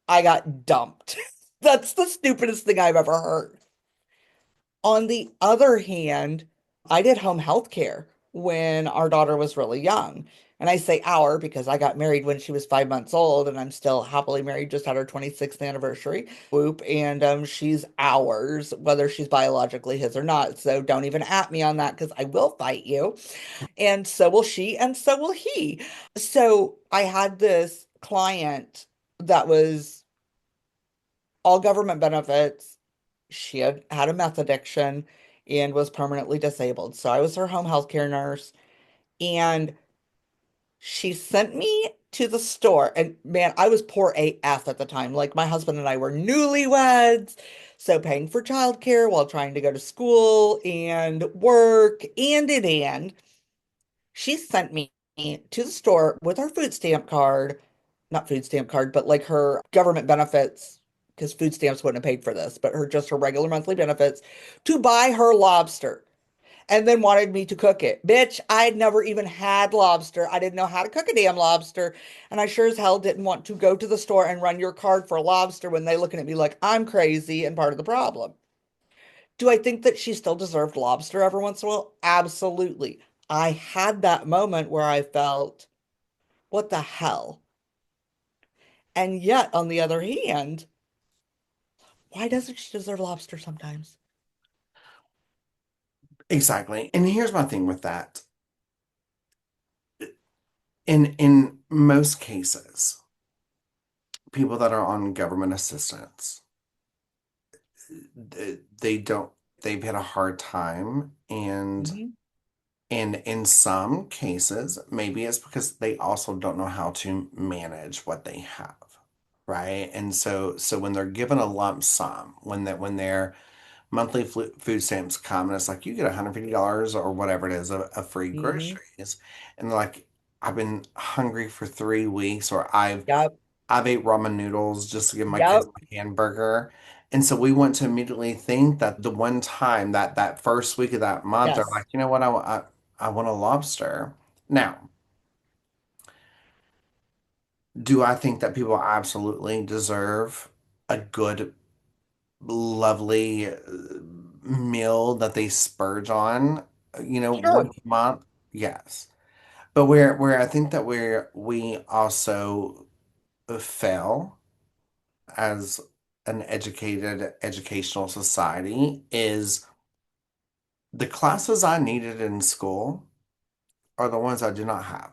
I got dumped. That's the stupidest thing I've ever heard. On the other hand, I did home health care when our daughter was really young. And I say our because I got married when she was 5 months old and I'm still happily married, just had her 26th anniversary. Whoop. And she's ours, whether she's biologically his or not. So don't even at me on that because I will fight you. And so will she, and so will he. So I had this client that was all government benefits. She had had a meth addiction and was permanently disabled. So I was her home health care nurse. And she sent me to the store. And man, I was poor AF at the time. Like my husband and I were newlyweds. So paying for childcare while trying to go to school and work and she sent me to the store with her food stamp card, not food stamp card, but like her government benefits, because food stamps wouldn't have paid for this, but her regular monthly benefits to buy her lobster and then wanted me to cook it. Bitch, I had never even had lobster. I didn't know how to cook a damn lobster. And I sure as hell didn't want to go to the store and run your card for lobster when they looking at me like I'm crazy and part of the problem. Do I think that she still deserved lobster every once in a while? Absolutely. I had that moment where I felt, what the hell? And yet, on the other hand, why doesn't she deserve lobster sometimes? Exactly. And here's my thing with that. In most cases, people that are on government assistance, they don't, they've had a hard time, Hmm. and in some cases, maybe it's because they also don't know how to manage what they have, right? And so when they're given a lump sum, when their monthly food stamps come and it's like you get $150 or whatever it is of free Hmm. groceries, and they're like, I've been hungry for 3 weeks, or I've ate ramen noodles just to give my kids Yep. a hamburger. And so we want to immediately think that the one time that first week of that month, they're Yes. like, you know what, I want a lobster. Now, do I think that people absolutely deserve a good, lovely meal that they spurge on, Sure. once a month? Yes. But where I think that we also fail as an educated educational society is the classes I needed in school are the ones I do not have.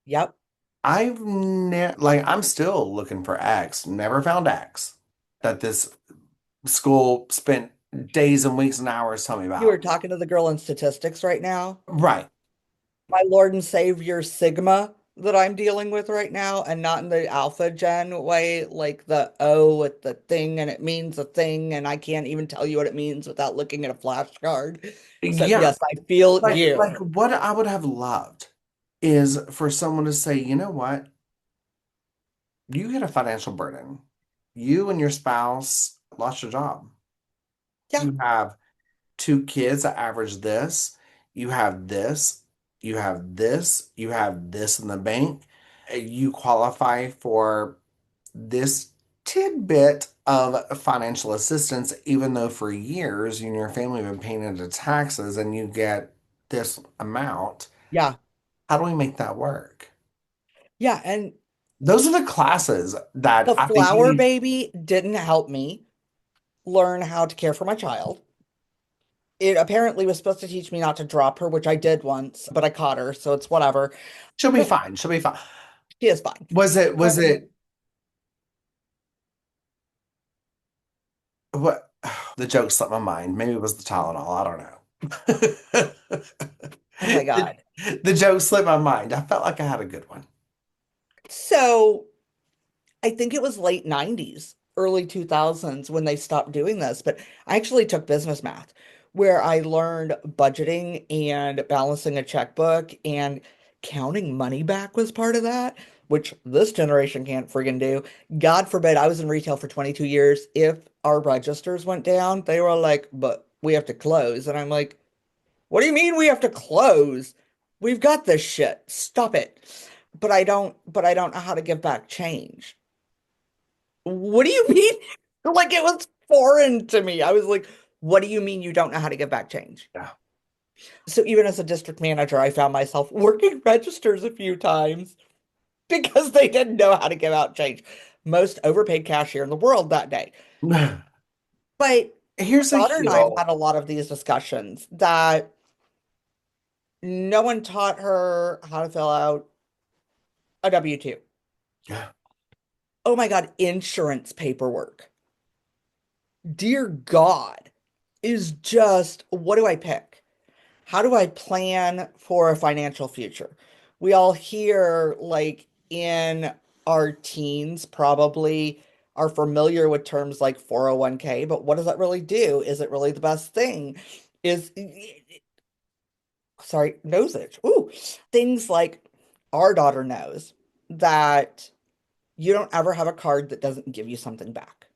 Yep. I'm still looking for X, never found X that this school spent days and weeks and hours telling me You were about. talking to the girl in statistics right now. Right. My Lord and Savior Sigma that I'm dealing with right now, and not in the alpha gen way, like the O with the thing and it means a thing, and I can't even tell you what it means without looking at a flashcard. So, Yeah. yes, I feel Like you. what I would have loved is for someone to say, you know what? You get a financial burden. You and your spouse lost your job. Yeah, You have two kids that average this. You have this. You have this. You have this in the bank. You qualify for this tidbit of financial assistance, even though for years you and your family have been paying into taxes and you get this amount. yeah, How do we make that work? yeah. And Those are the classes that the I think we flower need. baby didn't help me learn how to care for my child. It apparently was supposed to teach me not to drop her, which I did once, but I caught her, so it's whatever. She'll be But fine. She'll be fine. she is fine. Was Um, it what the joke slipped my mind. Maybe it was the Tylenol. I don't know. oh my The, God. the joke slipped my mind. I felt like I had a good one. So I think it was late 90s, early 2000s when they stopped doing this, but I actually took business math where I learned budgeting and balancing a checkbook and counting money back was part of that, which this generation can't friggin' do. God forbid, I was in retail for 22 years. If our registers went down, they were like, but we have to close. And I'm like, what do you mean we have to close? We've got this shit. Stop it. But I don't know how to give back change. What do you mean? Like it was foreign to me. I was like, what do you mean you don't know how to give back change? Yeah. So even as a district manager, I found myself working registers a few times because they didn't know how to give out change. Most overpaid cashier in the world that day. But Here's a daughter and I have heel. had a lot of these discussions that no one taught her how to fill out a W-2. Yeah. Oh my God, insurance paperwork. Dear God, is just what do I pick? How do I plan for a financial future? We all hear, like, in our teens, probably are familiar with terms like 401k, but what does that really do? Is it really the best thing? Is, sorry, nosage. Ooh, things like our daughter knows that you don't ever have a card that doesn't give you something back.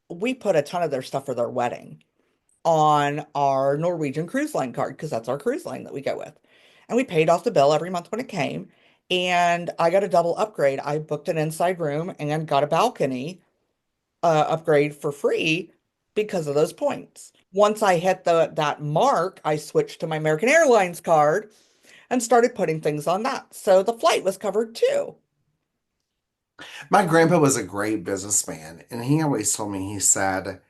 We put a ton of their stuff for their wedding on our Norwegian cruise line card because that's our cruise line that we go with. And we paid off the bill every month when it came. And I got a double upgrade. I booked an inside room and got a balcony upgrade for free because of those points. Once I hit that mark, I switched to my American Airlines card and started putting things on that. So the flight was covered too. My grandpa was a great businessman, and he always told me, he said,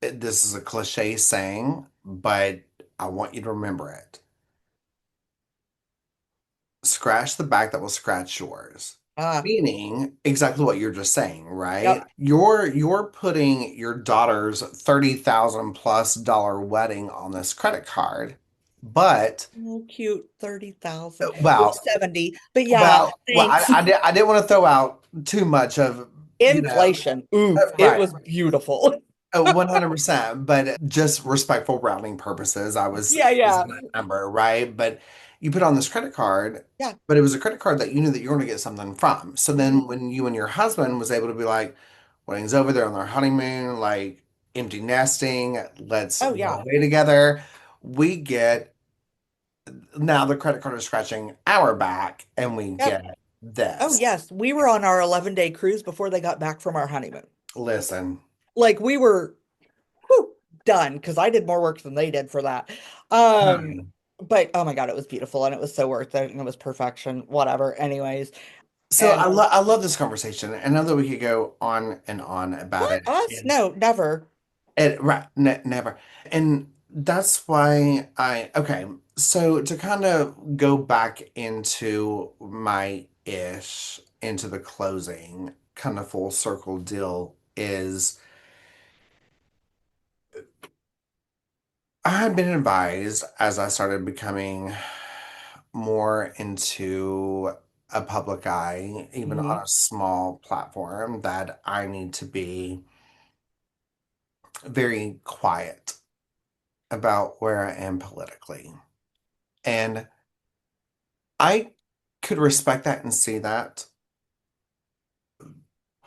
this is a cliche saying, but I want you to remember it. Scratch the back that will scratch yours. Ah, Meaning exactly what you're just saying, right? yep. You're putting your daughter's 30,000 plus dollar wedding on this credit card. But Oh, cute, 30,000. It was well, 70. But yeah, well, thanks. I didn't want to throw out too much of, Inflation. Oof, it right. was beautiful. 100%, but just respectful rounding purposes, I was Yeah, using yeah. that number, right? But you put on this credit card, Yeah. but it was a credit card that you knew that you were going to get something from. So Mhm. then when you and your husband was able to be like, wedding's over, they're on their honeymoon, like empty nesting, let's Oh, go yeah. away together. We get now the credit card is scratching our back and we Yep. get Oh, this. yes. We were on our 11-day cruise before they got back from our honeymoon. Listen. Like we were whew, done because I did more work than they did for that. Um, but oh my God, it was beautiful and it was so worth it and it was perfection, whatever. Anyways, So and I love this conversation. I know that we could go on and on about not it. us, no, never. Right, never. And that's why okay. So to kind of go back into my ish, into the closing, kind of full circle deal is I had been advised as I started becoming more into a public eye, even Hmm. on a small platform, that I need to be very quiet about where I am politically. And I could respect that and see that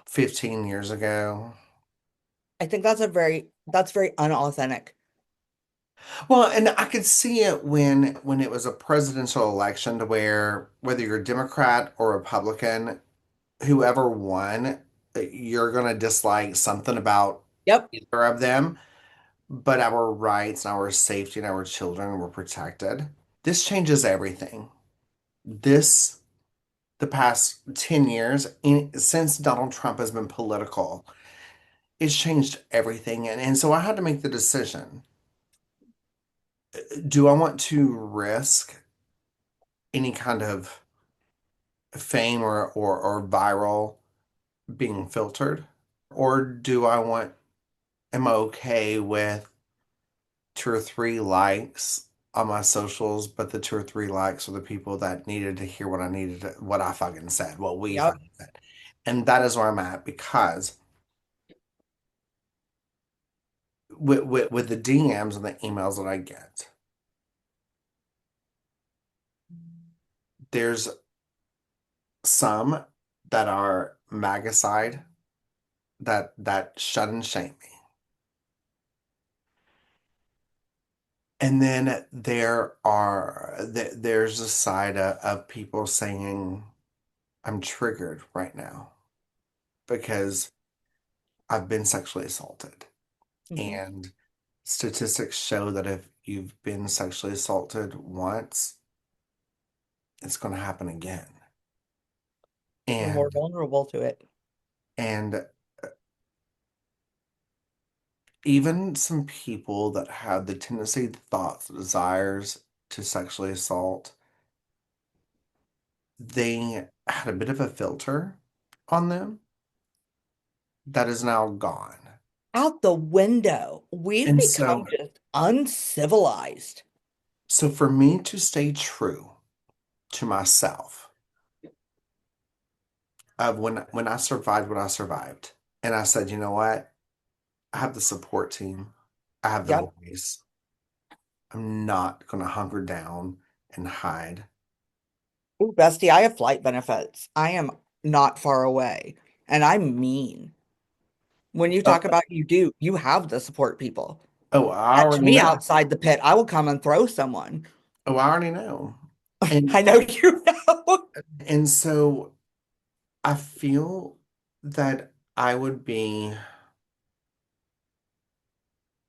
15 years ago. I think that's very unauthentic. Well, and I could see it when it was a presidential election to where whether you're Democrat or Republican, whoever won, you're going to dislike something about Yep. either of them, but our rights and our safety and our children were protected. This changes everything. This the past 10 years since Donald Trump has been political. It's changed everything. And so I had to make the decision. Do I want to risk any kind of fame or viral being filtered? Or do I want, am I okay with two or three likes on my socials, but the two or three likes are the people that needed to hear what I needed to, what I fucking said, what we Yep. fucking said. And that is where I'm at because with the DMs and the emails that I get, there's some that are MAGA side that shun and shame me. And then there's a side of people saying I'm triggered right now because I've been sexually assaulted. Hmm. And statistics show that if you've been sexually assaulted once, it's going to happen again. You're more And vulnerable to it. and even some people that have the tendency, the thoughts, the desires to sexually assault, they had a bit of a filter on them that is now gone. Out the window. We've And become so, just uncivilized. so for me to stay true to myself of when I survived what I survived, and I said, you know what? I have the support team. I have the Yep. voice. I'm not going to hunker down and hide. Ooh, bestie, I have flight benefits. I am not far away. And I'm mean. When you talk Oh, about you have the support people. I Catch already me know. outside the pit. I will come and throw someone. I already know. And I know you know. and so I feel that I would be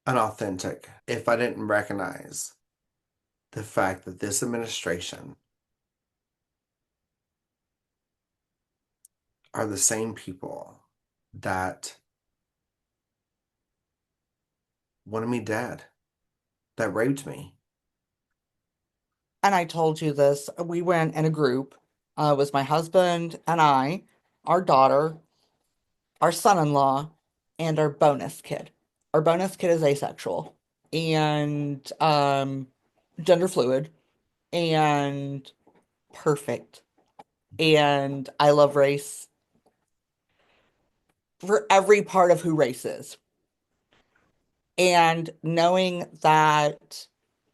unauthentic if I didn't recognize the fact that this administration are the same people that wanted me dead, that raped me. And I told you this. We went in a group. It was my husband and I, our daughter, our son-in-law, and our bonus kid. Our bonus kid is asexual and gender fluid and perfect. And I love race for every part of who race is. And knowing that,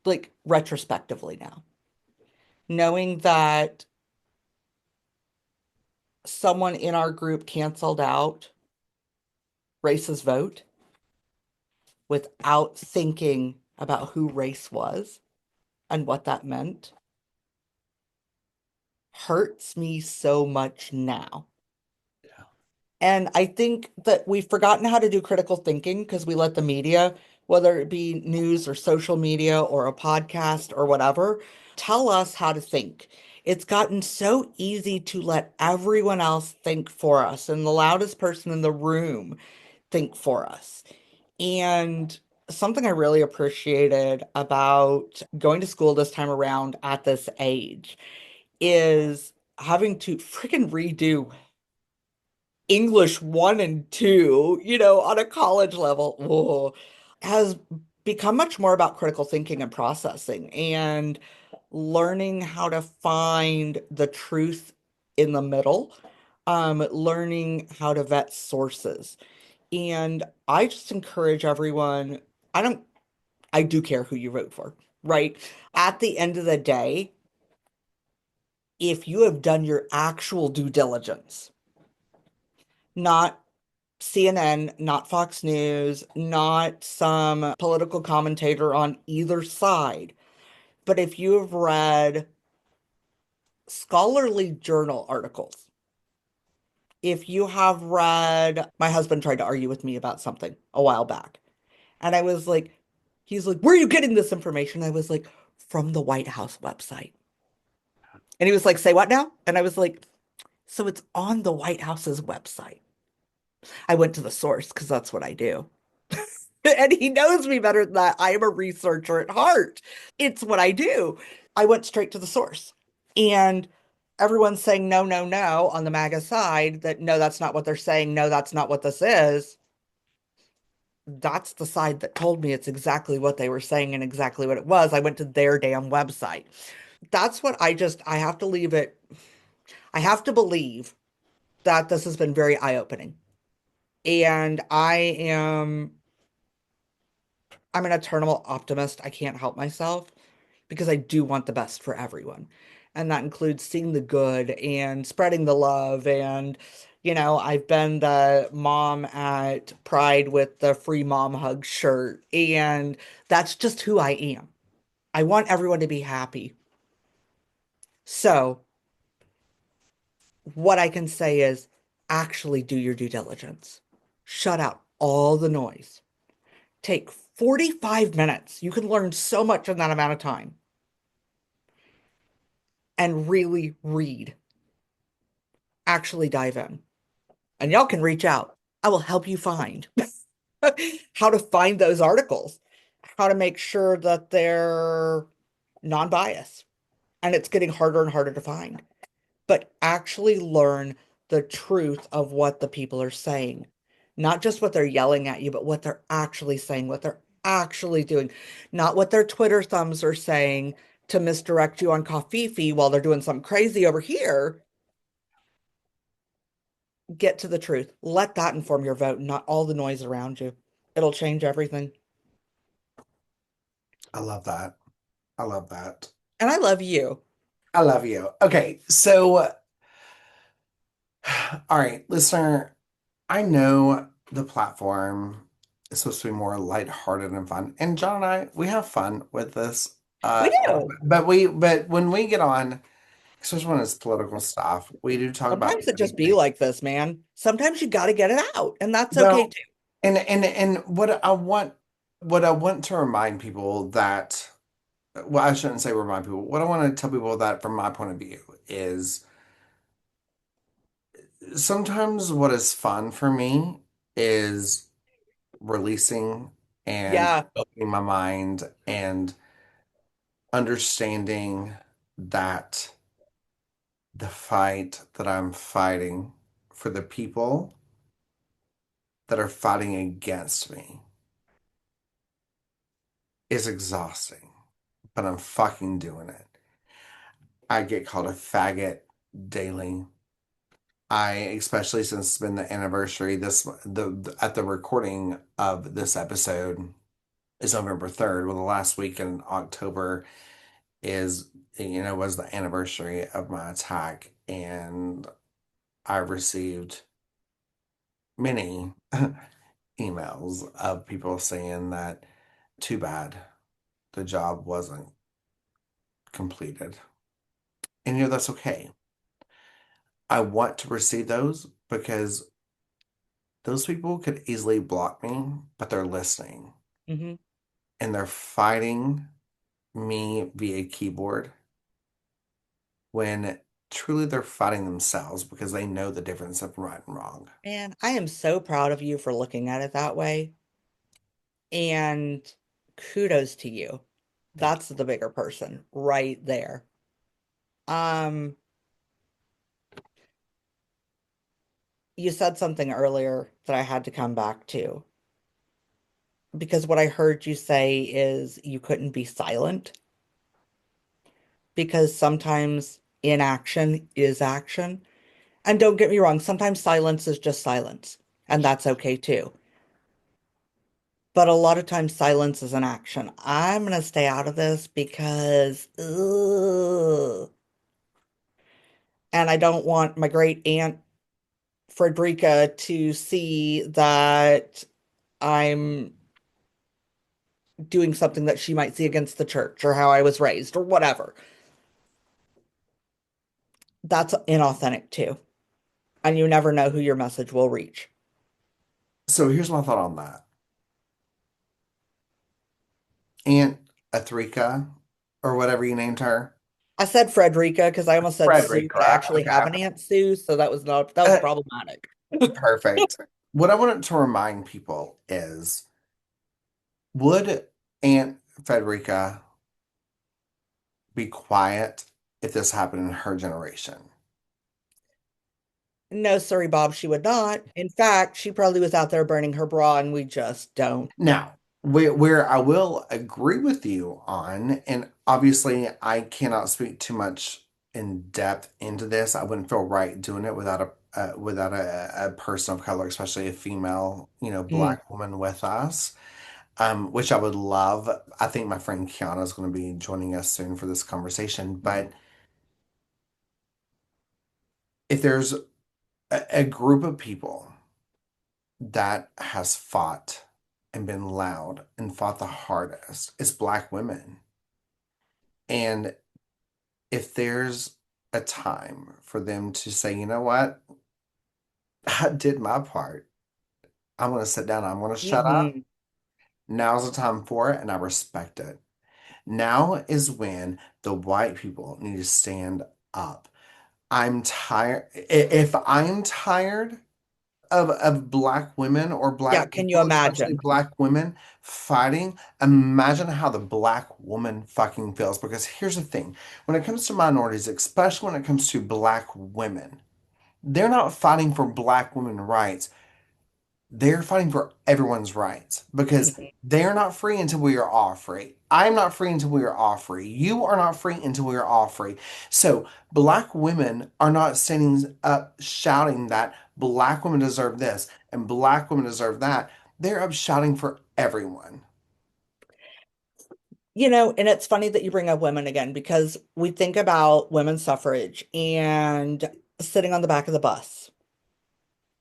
like retrospectively now, knowing that someone in our group canceled out race's vote without thinking about who race was and what that meant hurts me so much now. Yeah. And I think that we've forgotten how to do critical thinking because we let the media, whether it be news or social media or a podcast or whatever, tell us how to think. It's gotten so easy to let everyone else think for us and the loudest person in the room think for us. And something I really appreciated about going to school this time around at this age is having to freaking redo English one and two, on a college level, whoa, has become much more about critical thinking and processing and learning how to find the truth in the middle, learning how to vet sources. And I just encourage everyone, I don't, I do care who you vote for, right? At the end of the day, if you have done your actual due diligence, not CNN, not Fox News, not some political commentator on either side, but if you have read scholarly journal articles, if you have read, my husband tried to argue with me about something a while back. And I was like, he's like, where are you getting this information? I was like, from the White House website. And he was like, say what now? And I was like, so it's on the White House's website. I went to the source because that's what I do. And he knows me better than that. I am a researcher at heart. It's what I do. I went straight to the source. And everyone's saying no, no, no on the MAGA side that no, that's not what they're saying. No, that's not what this is. That's the side that told me it's exactly what they were saying and exactly what it was. I went to their damn website. That's what I have to leave it. I have to believe that this has been very eye-opening. And I'm an eternal optimist. I can't help myself because I do want the best for everyone. And that includes seeing the good and spreading the love. And, I've been the mom at Pride with the free mom hug shirt. And that's just who I am. I want everyone to be happy. So, what I can say is actually do your due diligence. Shut out all the noise. Take 45 minutes. You can learn so much in that amount of time and really read. Actually dive in. And y'all can reach out. I will help you find how to find those articles, how to make sure that they're non-biased. And it's getting harder and harder to find. But actually learn the truth of what the people are saying. Not just what they're yelling at you, but what they're actually saying, what they're actually doing. Not what their Twitter thumbs are saying to misdirect you on Covfefe while they're doing something crazy over here. Get to the truth. Let that inform your vote, not all the noise around you. It'll change everything. I love that. I love that. And I love you. I love you. Okay, so all right, listener, I know the platform is supposed to be more lighthearted and fun. And John and I, we have fun with this. We Uh, do. but when we get on, especially when it's political stuff, we do talk about Sometimes it heavy just be things. like this, man. Sometimes you got to get it out, and that's okay Well, too. and what I want to remind people that, well, I shouldn't say remind people. What I want to tell people that from my point of view is sometimes what is fun for me is releasing and Yeah. opening my mind and understanding that the fight that I'm fighting for the people that are fighting against me is exhausting, but I'm fucking doing it. I get called a faggot daily. Especially since it's been the anniversary, at the recording of this episode is November 3rd. Well, the last week in October is, was the anniversary of my attack. And I received many emails of people saying that too bad the job wasn't completed. And that's okay. I want to receive those because those people could easily block me, but they're listening Hmm. and they're fighting me via keyboard when truly they're fighting themselves because they know the difference of right and wrong. And I am so proud of you for looking at it that way. And kudos to you. Thank That's the bigger person right there. Um, you said something earlier that I had to come back to because what I heard you say is you couldn't be silent because sometimes inaction is action. And don't get me wrong, sometimes silence is just silence, and that's okay too. But a lot of times silence is an action. I'm gonna stay out of this because, ugh, and I don't want my great aunt Frederica to see that I'm doing something that she might see against the church or how I was raised or whatever. That's inauthentic too. And you never know who your message will reach. you. So here's my thought on that. Aunt Athrika, or whatever you named her. I said Frederica because I almost said Sue, but I Frederica. actually have Okay. an Aunt Sue, so that was Uh, problematic. Perfect. What I wanted to remind people is, would Aunt Frederica be quiet if this happened in her generation? No, sorry, Bob, she would not. In fact, she probably was out there burning her bra, and we just don't. Now, where I will agree with you on, and obviously I cannot speak too much in depth into this. I wouldn't feel right doing it without a person of color, especially a female, Mm, black woman with us. Which I would love. I think my friend Kiana is going to be joining us soon for this conversation. But if there's a group of people that has fought and been loud and fought the hardest, it's black women. And if there's a time for them to say, you know what, I did my part. I'm going to sit down. I'm going to shut up. hmm. Now's the time for it, and I respect it. Now is when the white people need to stand up. I'm tired. If I'm tired of black women or Yeah, black can you people, especially imagine? black women fighting, imagine how the black woman fucking feels. Because here's the thing, when it comes to minorities, especially when it comes to black women, they're not fighting for black women rights. They're fighting for everyone's rights because Mhm. they're not free until we are all free. I'm not free until we are all free. You are not free until we are all free. So, black women are not standing up shouting that black women deserve this and black women deserve that. They're up shouting for everyone. And it's funny that you bring up women again because we think about women's suffrage and sitting on the back of the bus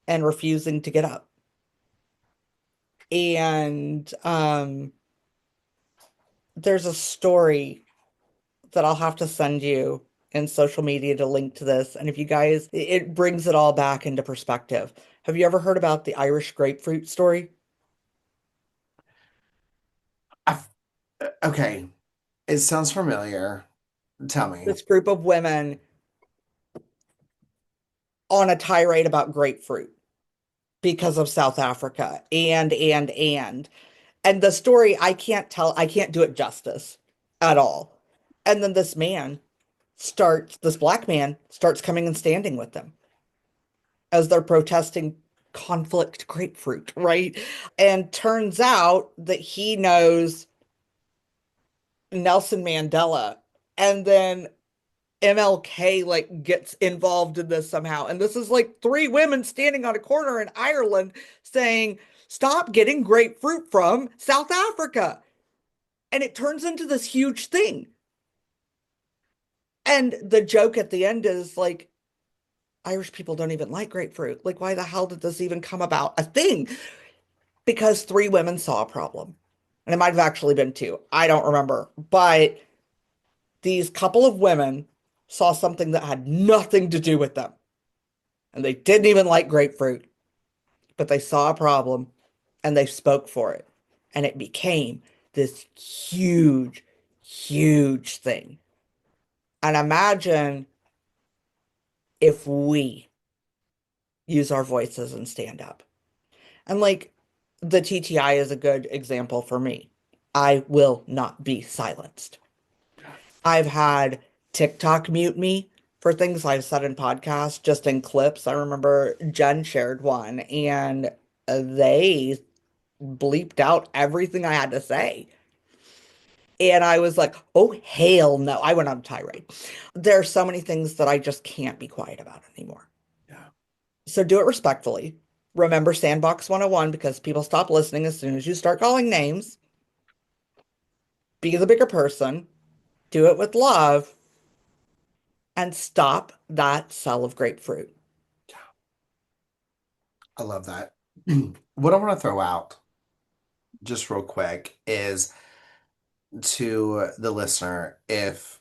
and refusing to get up. And there's a story that I'll have to send you in social media to link to this. And if you guys, it brings it all back into perspective. Have you ever heard about the Irish grapefruit story? I, okay, it sounds familiar. Tell me. This group of women on a tirade about grapefruit because of South Africa and the story I can't do it justice at all. And then this black man starts coming and standing with them as they're protesting conflict grapefruit, right? And turns out that he knows Nelson Mandela. And then MLK like gets involved in this somehow. And this is like three women standing on a corner in Ireland saying, "Stop getting grapefruit from South Africa." And it turns into this huge thing. And the joke at the end is like, Irish people don't even like grapefruit. Like, why the hell did this even come about? A thing. Because three women saw a problem. And it might have actually been two. I don't remember. But these couple of women saw something that had nothing to do with them. And they didn't even like grapefruit, but they saw a problem and they spoke for it. And it became this huge, huge thing. And imagine if we use our voices and stand up. And like the TTI is a good example for me. I will not be silenced. I've had TikTok mute me for things I've said in podcasts, just in clips. I remember Jen shared one and they bleeped out everything I had to say. And I was like, oh, hell no. I went on a tirade. There are so many things that I just can't be quiet about anymore. Yeah. So do it respectfully. Remember Sandbox 101 because people stop listening as soon as you start calling names. Be the bigger person. Do it with love and stop that sell of grapefruit. I love that. What I want to throw out just real quick is to the listener, if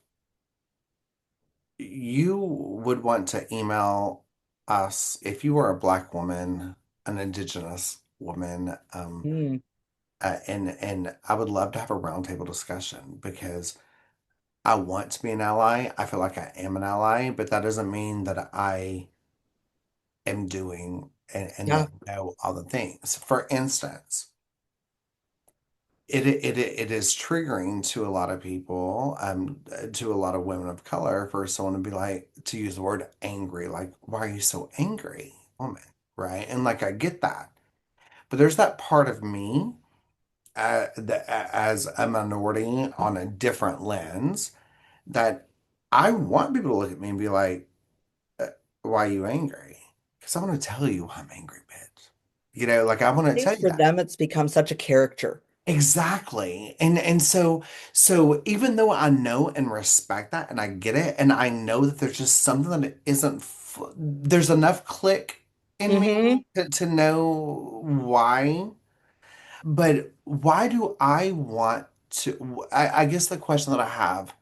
you would want to email us, if you are a Black woman, an Indigenous woman, Mm, and I would love to have a roundtable discussion because I want to be an ally. I feel like I am an ally, but that doesn't mean that I am doing and yeah. that know all the things. For instance, it is triggering to a lot of people, to a lot of women of color for someone to be like, to use the word angry, like, why are you so angry, woman? Right? And like I get that. But there's that part of me as a minority on a different lens that I want people to look at me and be like, uh, why are you angry? Because I want to tell you why I'm angry, bitch. Like I want I to tell think you for that. them, it's become such a character. Exactly. And so even though I know and respect that and I get it and I know that there's just something that isn't there's enough click in me Hmm. to know why, but why do I want to I guess the question that I have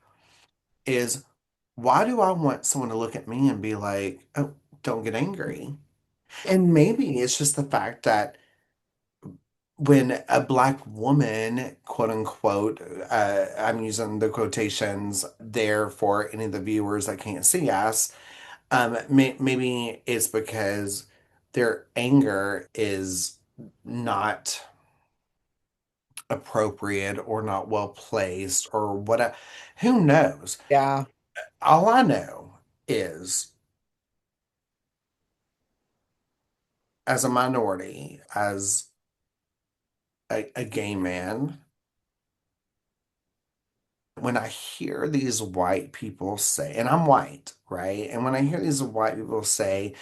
is why do I want someone to look at me and be like, "Oh, don't get angry." And maybe it's just the fact that when a black woman, quote unquote, I'm using the quotations there for any of the viewers that can't see us, maybe it's because their anger is not appropriate or not well placed or whatever. Who knows? Yeah. All I know is as a minority, as a gay man, when I hear these white people say, and I'm white, right? And when I hear these white people say,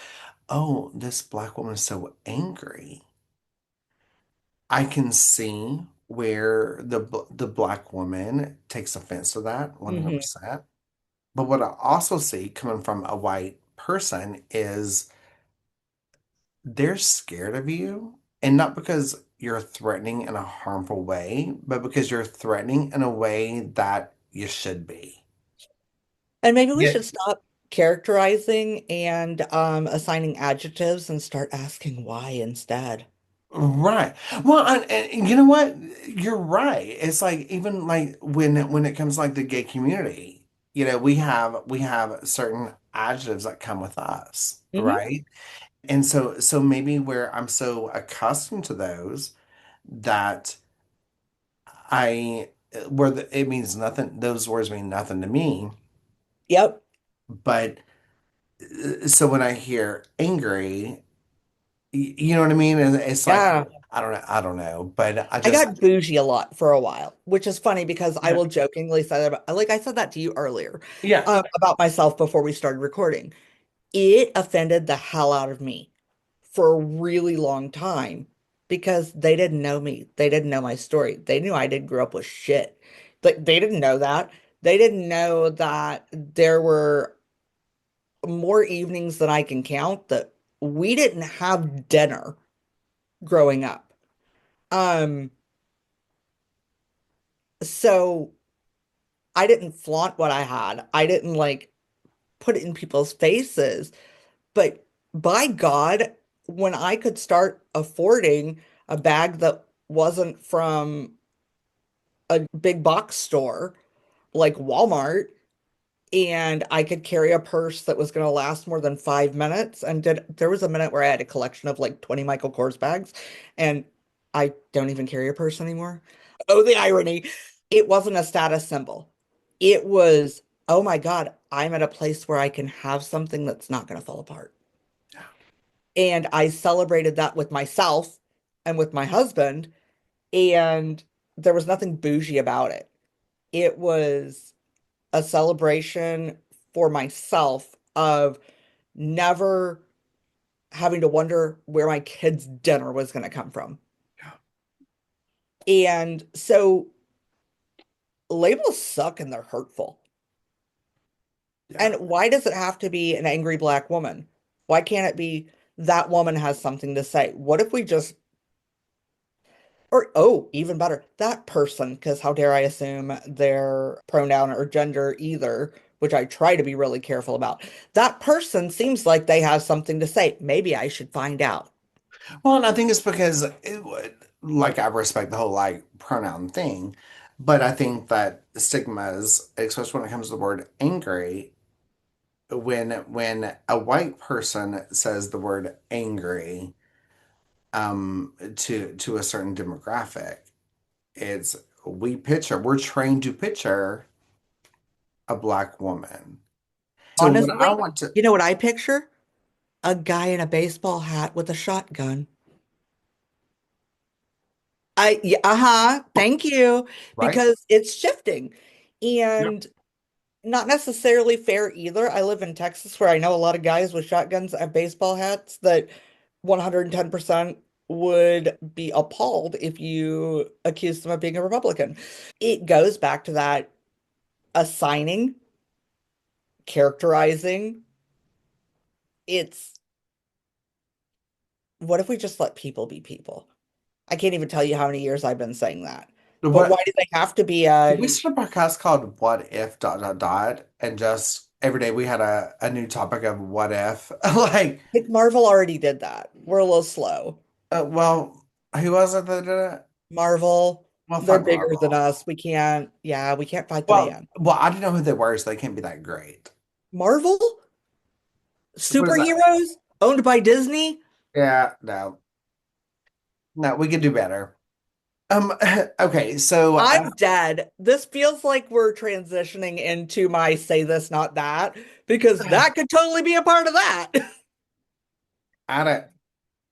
oh, this black woman is so angry, I can see where the black woman takes offense to that Hmm. 100%. But what I also see coming from a white person is they're scared of you, and not because you're threatening in a harmful way, but because you're threatening in a way that you should be. And maybe we Yeah. should stop characterizing and assigning adjectives and start asking why instead. Right. Well, and you know what? You're right. It's like even like when it comes to like the gay community. we have certain adjectives that come with us, Hmm. right? And so maybe where I'm so accustomed to those that I it means nothing, those words mean nothing to me. Yep. But so when I hear angry, you know what I mean? And it's like Yeah. I don't know, but I I just got bougie a lot for a while, which is funny because I yeah. will jokingly say that, like I said that to you earlier, Yeah. about myself before we started recording. It offended the hell out of me for a really long time because they didn't know me. They didn't know my story. They knew I didn't grow up with shit. Like they didn't know that. They didn't know that there were more evenings than I can count that we didn't have dinner growing up. Um, so I didn't flaunt what I had. I didn't like put it in people's faces. But by God, when I could start affording a bag that wasn't from a big box store like Walmart, and I could carry a purse that was going to last more than 5 minutes, and there was a minute where I had a collection of like 20 Michael Kors bags, and I don't even carry a purse anymore. Oh, the irony. It wasn't a status symbol. It was, oh my God, I'm at a place where I can have something that's not going to fall apart. And I celebrated that with myself and with my husband. And there was nothing bougie about it. It was a celebration for myself of never having to wonder where my kids' dinner was going to come from. And so labels suck and they're hurtful. Yeah. And why does it have to be an angry black woman? Why can't it be that woman has something to say? What if we just or, oh, even better, that person, because how dare I assume their pronoun or gender either, which I try to be really careful about. That person seems like they have something to say. Maybe I should find out. Well, and I think it's because it would, like, I respect the whole like pronoun thing, but I think that stigmas, especially when it comes to the word angry, when a white person says the word angry, to a certain demographic, it's we're trained to picture a black woman. So what I Honestly, want to, you know what I picture? A guy in a baseball hat with a shotgun. Yeah, uh-huh, thank you, right? because it's shifting Yep. and not necessarily fair either. I live in Texas where I know a lot of guys with shotguns and baseball hats that 110% would be appalled if you accused them of being a Republican. It goes back to that assigning, characterizing. It's what if we just let people be people? I can't even tell you how many years I've been saying that. But why What do they have to be Did we start a podcast called What If dot dot dot and just every day we had a new topic of what if? Like, like Marvel already did that. We're a little slow. well, who was it that did it? Marvel, Well, they're fuck bigger than Marvel. us. We can't, yeah, we can't fight the Well, man. well, I didn't know who they were, so they can't be that great. Marvel? What is that? Superheroes? Owned by Disney? Yeah, no, no, we could do better. Okay, so I'm dead. This feels like we're transitioning into my say this, not that, because that could totally be a part of that. add it,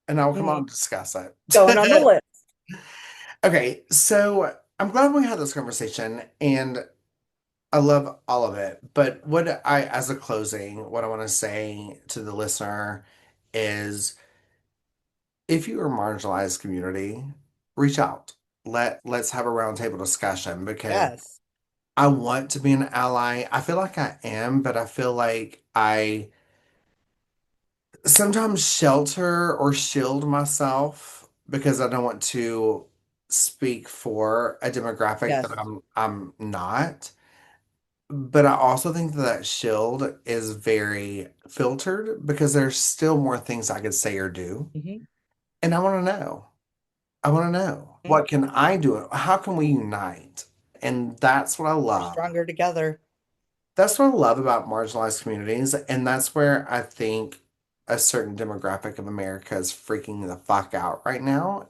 and I'll come on Mhm. and discuss Going on the it. list. Okay, so I'm glad we had this conversation, and I love all of it, but as a closing, what I want to say to the listener is if you are a marginalized community, reach out. Let's have a roundtable discussion because Yes. I want to be an ally. I feel like I am, but I feel like I sometimes shelter or shield myself because I don't want to speak for a demographic that Yes. I'm not. But I also think that that shield is very filtered because there's still more things I could say or do. Hmm. And I want to know. I want to know what can I do? How can we unite? And that's what I We're love. stronger together. That's what I love about marginalized communities, and that's where I think a certain demographic of America is freaking the fuck out right now.